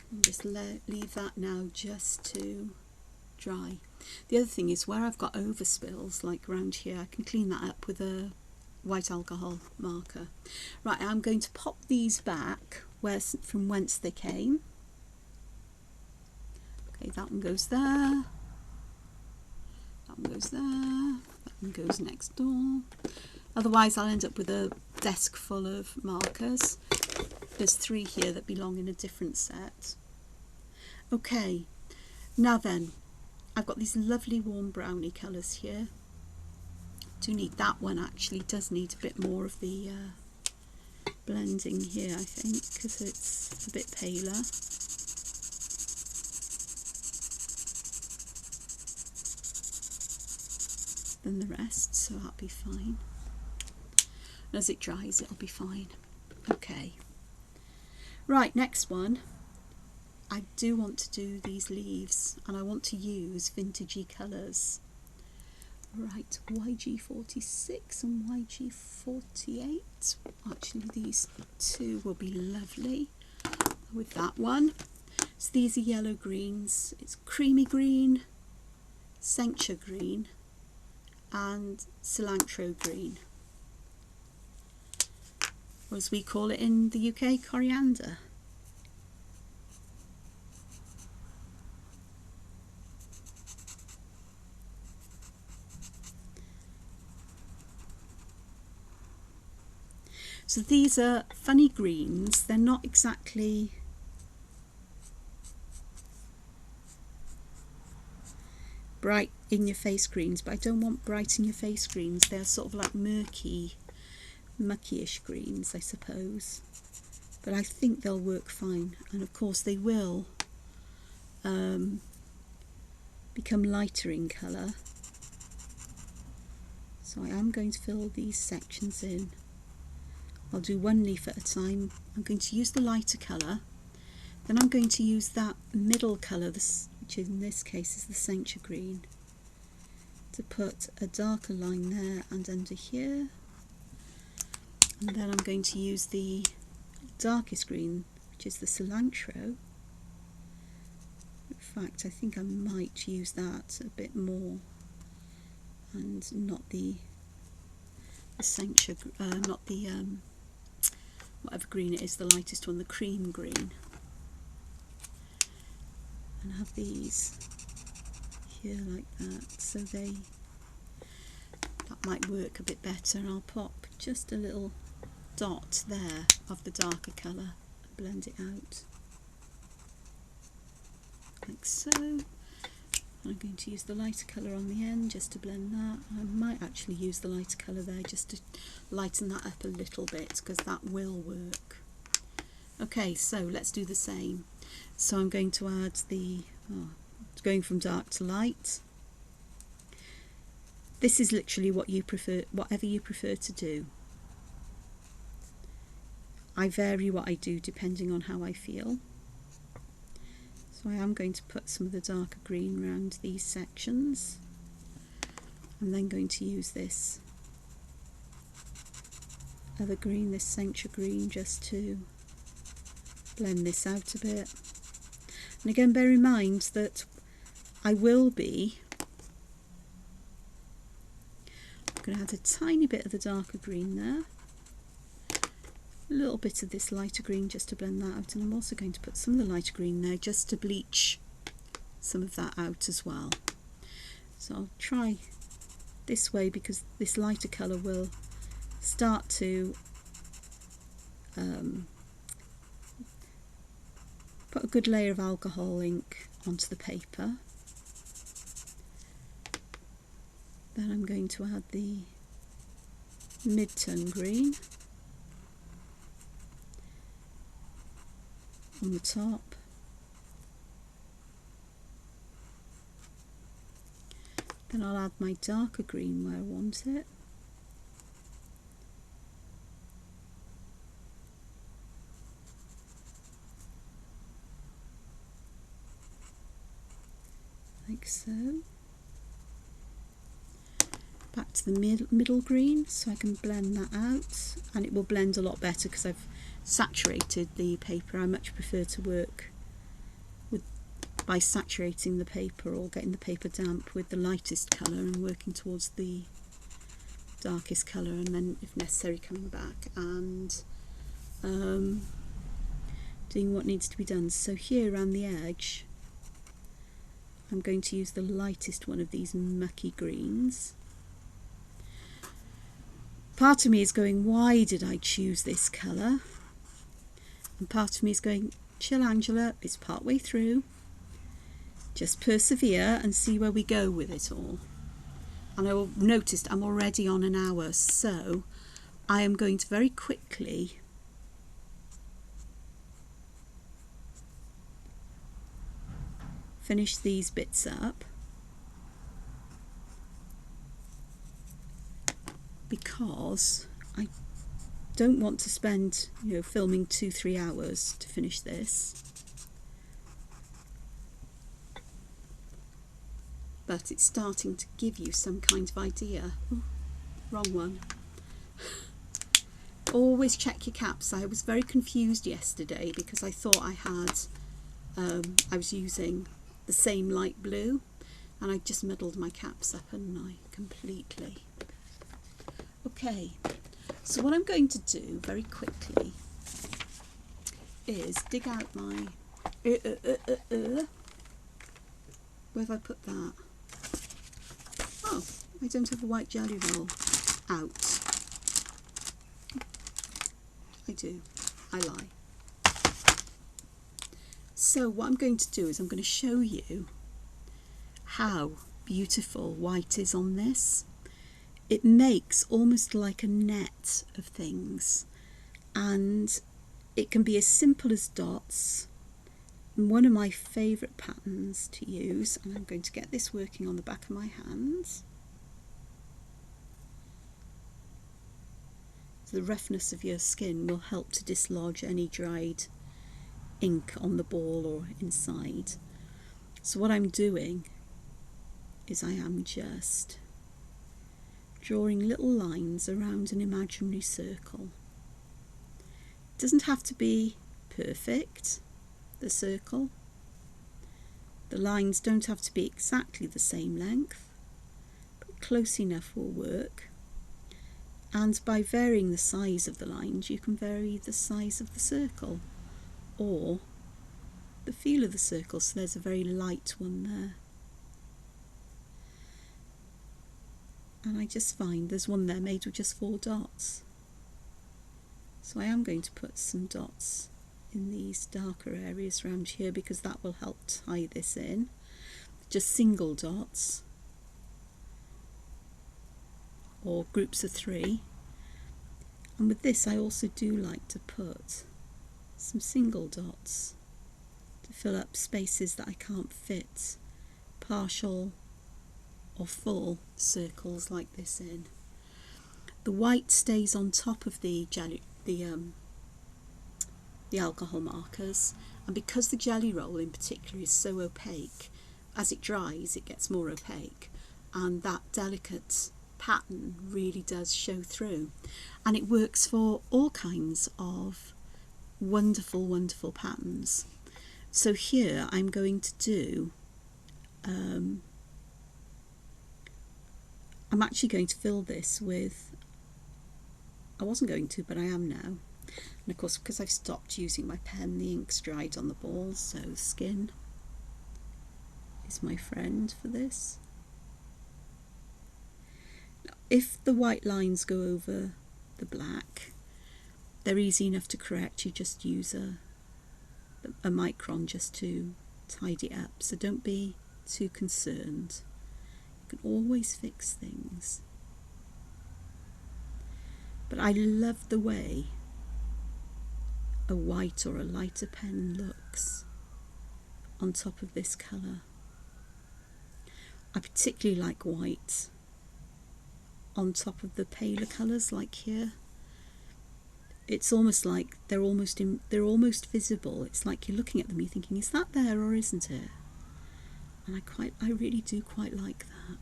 And just leave that now just to dry. The other thing is, where I've got overspills, like around here, I can clean that up with a white alcohol marker. Right, I'm going to pop these back from whence they came. Okay, that one goes there. That one goes there, that one goes next door. Otherwise I'll end up with a desk full of markers. There's 3 here that belong in a different set. Okay, now then, I've got these lovely warm brownie colours here. Do need that one, actually does need a bit more of the blending here, I think, because it's a bit paler. Than the rest, so that'll be fine. And as it dries, it'll be fine. Okay. Right, next one. I do want to do these leaves, and I want to use vintagey colours. Right, YG46 and YG48. Actually, these two will be lovely with that one. So these are yellow greens. It's creamy green, sencha green, and cilantro green, or as we call it in the UK, coriander. So these are funny greens. They're not exactly bright in your face greens, but I don't want bright in your face greens. They're sort of like murky, muckyish greens, I suppose. But I think they'll work fine, and of course they will become lighter in colour. So I am going to fill these sections in. I'll do one leaf at a time. I'm going to use the lighter colour, then I'm going to use that middle colour, which in this case is the sencha green, to put a darker line there and under here, and then I'm going to use the darkest green, which is the cilantro. In fact, I think I might use that a bit more, and not the sencha, not the whatever green it is, the lightest one, the cream green. And have these here like that, so that might work a bit better. And I'll pop just a little dot there of the darker colour and blend it out like so. I'm going to use the lighter colour on the end just to blend that. I might actually use the lighter colour there just to lighten that up a little bit, because that will work. Okay, so let's do the same. So I'm going to add the, going from dark to light. This is literally what you prefer, whatever you prefer to do. I vary what I do depending on how I feel. So I am going to put some of the darker green around these sections. I'm then going to use this other green, this sencha green, just to blend this out a bit. And again, bear in mind that I will be, I'm going to add a tiny bit of the darker green there, a little bit of this lighter green just to blend that out, and I'm also going to put some of the lighter green there just to bleach some of that out as well. So I'll try this way, because this lighter colour will start to put a good layer of alcohol ink onto the paper. Then I'm going to add the mid-tone green on the top. Then I'll add my darker green where I want it. Like so. Back to the middle green, so I can blend that out, and it will blend a lot better because I've saturated the paper. I much prefer to work by saturating the paper, or getting the paper damp with the lightest colour and working towards the darkest colour, and then if necessary coming back and doing what needs to be done. So here around the edge I'm going to use the lightest one of these mucky greens. Part of me is going, why did I choose this colour? And part of me is going, chill Angela, it's part way through. Just persevere and see where we go with it all. And I noticed I'm already on an hour, so I am going to very quickly finish these bits up, because I don't want to spend, filming 2-3 hours to finish this. but it's starting to give you some kind of idea. Ooh, wrong one. Always check your caps. I was very confused yesterday because I thought I was using the same light blue, and I just muddled my caps up, hadn't I, completely. Okay, so what I'm going to do very quickly is dig out my where have I put that? Oh, I don't have a white jelly roll out. I do. I lie. So what I'm going to do is I'm going to show you how beautiful white is on this. It makes almost like a net of things, and it can be as simple as dots. And one of my favourite patterns to use, and I'm going to get this working on the back of my hands. So the roughness of your skin will help to dislodge any dried ink on the ball or inside. So what I'm doing is I am just drawing little lines around an imaginary circle. It doesn't have to be perfect, the circle. The lines don't have to be exactly the same length, but close enough will work. And by varying the size of the lines, you can vary the size of the circle or the feel of the circle. So there's a very light one there. And I just find there's one there made with just 4 dots. So I am going to put some dots in these darker areas around here because that will help tie this in. Just single dots or groups of 3. And with this I also do like to put some single dots to fill up spaces that I can't fit partial or full circles like this in. The white stays on top of the jelly, the alcohol markers, and because the jelly roll in particular is so opaque, as it dries it gets more opaque, and that delicate pattern really does show through, and it works for all kinds of wonderful, wonderful patterns. So here I'm going to do I'm actually going to fill this with, I wasn't going to, but I am now. And of course, because I've stopped using my pen, the ink's dried on the balls, so the skin is my friend for this. Now, if the white lines go over the black, they're easy enough to correct. You just use a micron just to tidy up, so don't be too concerned. You can always fix things. But I love the way a white or a lighter pen looks on top of this colour. I particularly like white on top of the paler colours like here. It's almost like they're almost visible. It's like you're looking at them, you're thinking, is that there or isn't it? And I really do quite like that.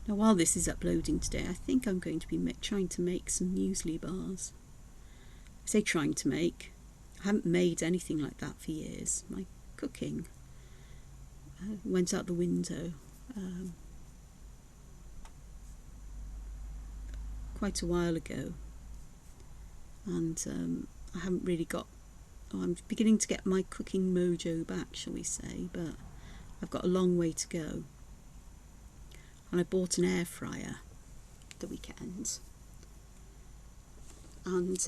Now while this is uploading today, I think I'm going to be trying to make some muesli bars. I say trying to make. I haven't made anything like that for years. My cooking went out the window quite a while ago, and I haven't really got, I'm beginning to get my cooking mojo back, shall we say, but I've got a long way to go. And I bought an air fryer the weekend, and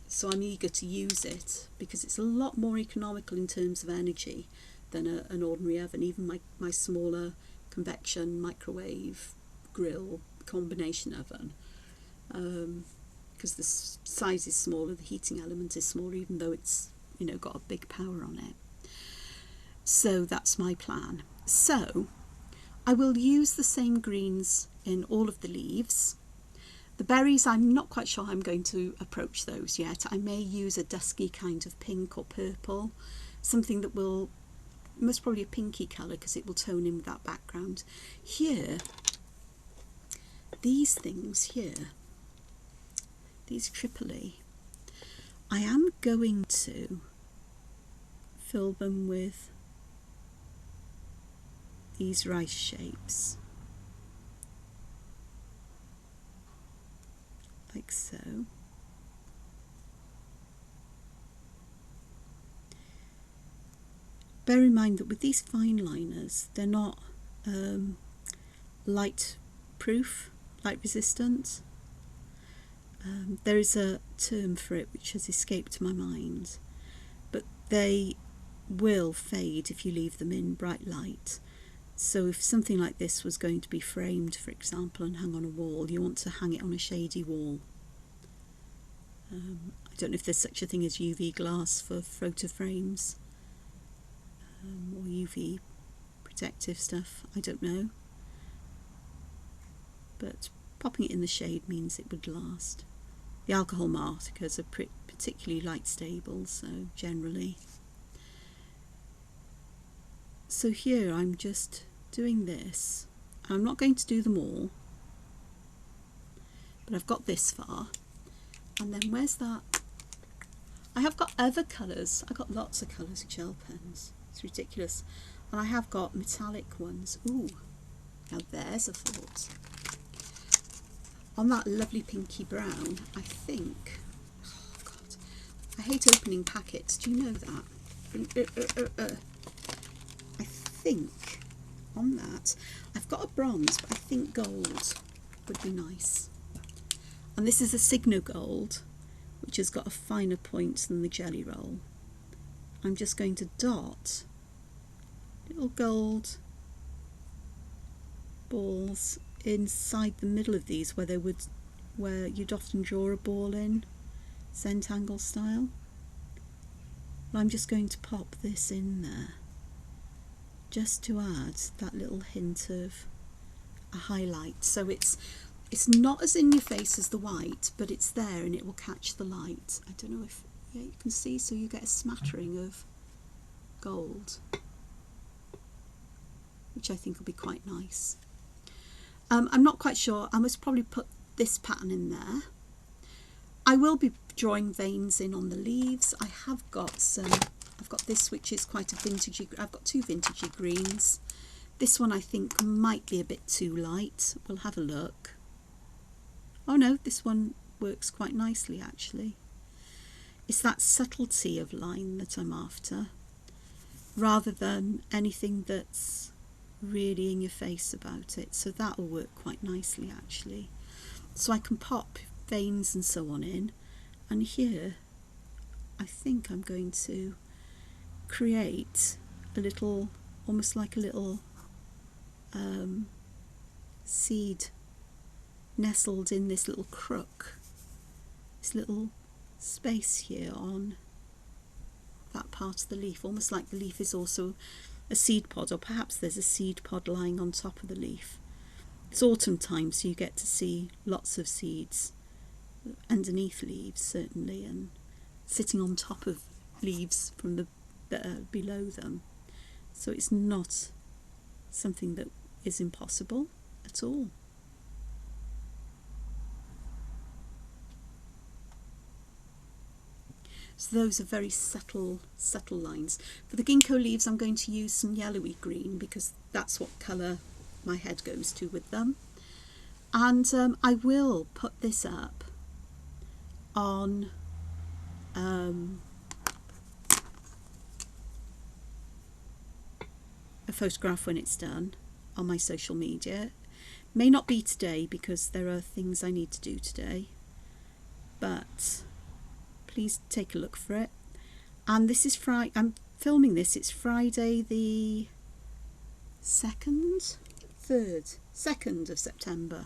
so I'm eager to use it because it's a lot more economical in terms of energy than an ordinary oven. Even my smaller convection microwave grill combination oven, because the size is smaller, the heating element is smaller, even though it's, you know, got a big power on it. So that's my plan. So I will use the same greens in all of the leaves, The berries, I'm not quite sure how I'm going to approach those yet. I may use a dusky kind of pink or purple, something that will, most probably a pinky colour, because it will tone in with that background. Here, these things here, these Tripoli, I am going to fill them with these rice shapes, like so. Bear in mind that with these fine liners, they're not light proof, light resistant. There is a term for it which has escaped my mind, but they will fade if you leave them in bright light. So if something like this was going to be framed, for example, and hung on a wall, you want to hang it on a shady wall. I don't know if there's such a thing as UV glass for photo frames, or UV protective stuff, I don't know. But popping it in the shade means it would last. The alcohol markers are particularly light stable, so generally. So here I'm just doing this. I'm not going to do them all, but I've got this far. And then where's that? I have got other colours. I've got lots of colours of gel pens. It's ridiculous. And I have got metallic ones. Ooh, now there's a thought. On that lovely pinky brown, I think, oh God, I hate opening packets. Do you know that? I think on that, I've got a bronze, but I think gold would be nice. And this is a Signo gold, which has got a finer point than the jelly roll. I'm just going to dot little gold balls inside the middle of these, where you'd often draw a ball in, zentangle style. And I'm just going to pop this in there, just to add that little hint of a highlight. So it's not as in your face as the white, but it's there and it will catch the light. I don't know if you can see, so you get a smattering of gold, which I think will be quite nice. I'm not quite sure. I must probably put this pattern in there. I will be drawing veins in on the leaves. I have got some. I've got this, which is quite a vintagey. I've got two vintagey greens. This one I think might be a bit too light. We'll have a look. Oh no, this one works quite nicely actually. It's that subtlety of line that I'm after, rather than anything that's really in your face about it. So that will work quite nicely actually. So I can pop veins and so on in, and here I think I'm going to create a little, almost like a little seed nestled in this little crook, this little space here on that part of the leaf, almost like the leaf is also a seed pod, or perhaps there's a seed pod lying on top of the leaf. It's autumn time, so you get to see lots of seeds underneath leaves certainly, and sitting on top of leaves from the that are below them. So it's not something that is impossible at all. So those are very subtle lines. For the ginkgo leaves I'm going to use some yellowy green, because that's what colour my head goes to with them. And I will put this up on a photograph when it's done on my social media. May not be today because there are things I need to do today, but please take a look for it. And this is Friday. I'm filming this. It's Friday the 2nd of September,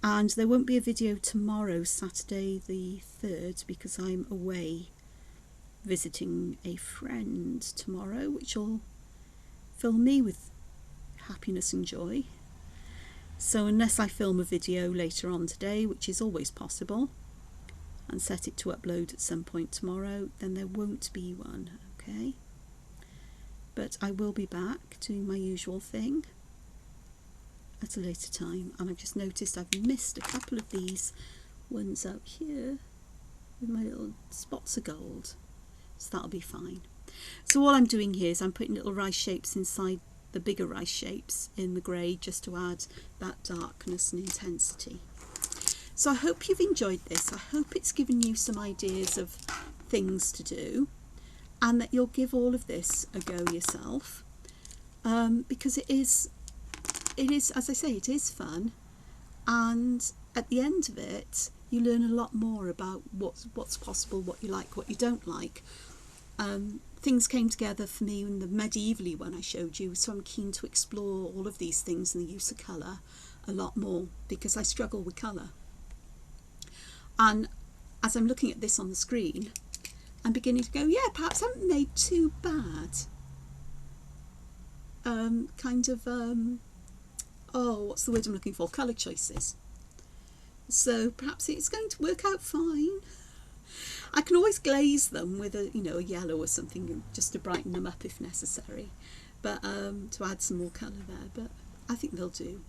and there won't be a video tomorrow, Saturday the 3rd, because I'm away visiting a friend tomorrow, which will fill me with happiness and joy. So unless I film a video later on today, which is always possible, and set it to upload at some point tomorrow, then there won't be one, okay? But I will be back doing my usual thing at a later time. And I've just noticed I've missed a couple of these ones out here with my little spots of gold, so that'll be fine. So all I'm doing here is I'm putting little rice shapes inside the bigger rice shapes in the grey, just to add that darkness and intensity. So I hope you've enjoyed this. I hope it's given you some ideas of things to do, and that you'll give all of this a go yourself, because it is, as I say, it is fun, and at the end of it you learn a lot more about what's possible, what you like, what you don't like. Things came together for me in the medievally one I showed you, so I'm keen to explore all of these things and the use of colour a lot more, because I struggle with colour. And as I'm looking at this on the screen, I'm beginning to go, yeah, perhaps I haven't made too bad. Oh, what's the word I'm looking for? Colour choices. So perhaps it's going to work out fine. I can always glaze them with a yellow or something, just to brighten them up if necessary, but to add some more colour there. But I think they'll do.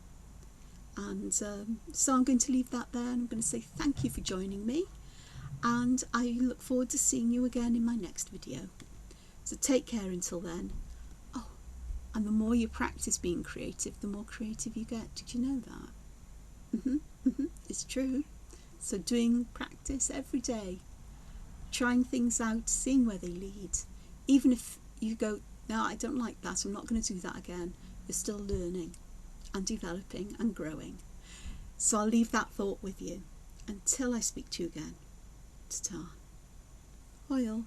And so I'm going to leave that there, and I'm going to say thank you for joining me, and I look forward to seeing you again in my next video. So take care until then. Oh, and the more you practice being creative, the more creative you get. Did you know that? It's true. So doing practice every day, trying things out, seeing where they lead. Even if you go, no, I don't like that, I'm not going to do that again, you're still learning and developing and growing. So I'll leave that thought with you until I speak to you again. Ta-ta. Oil.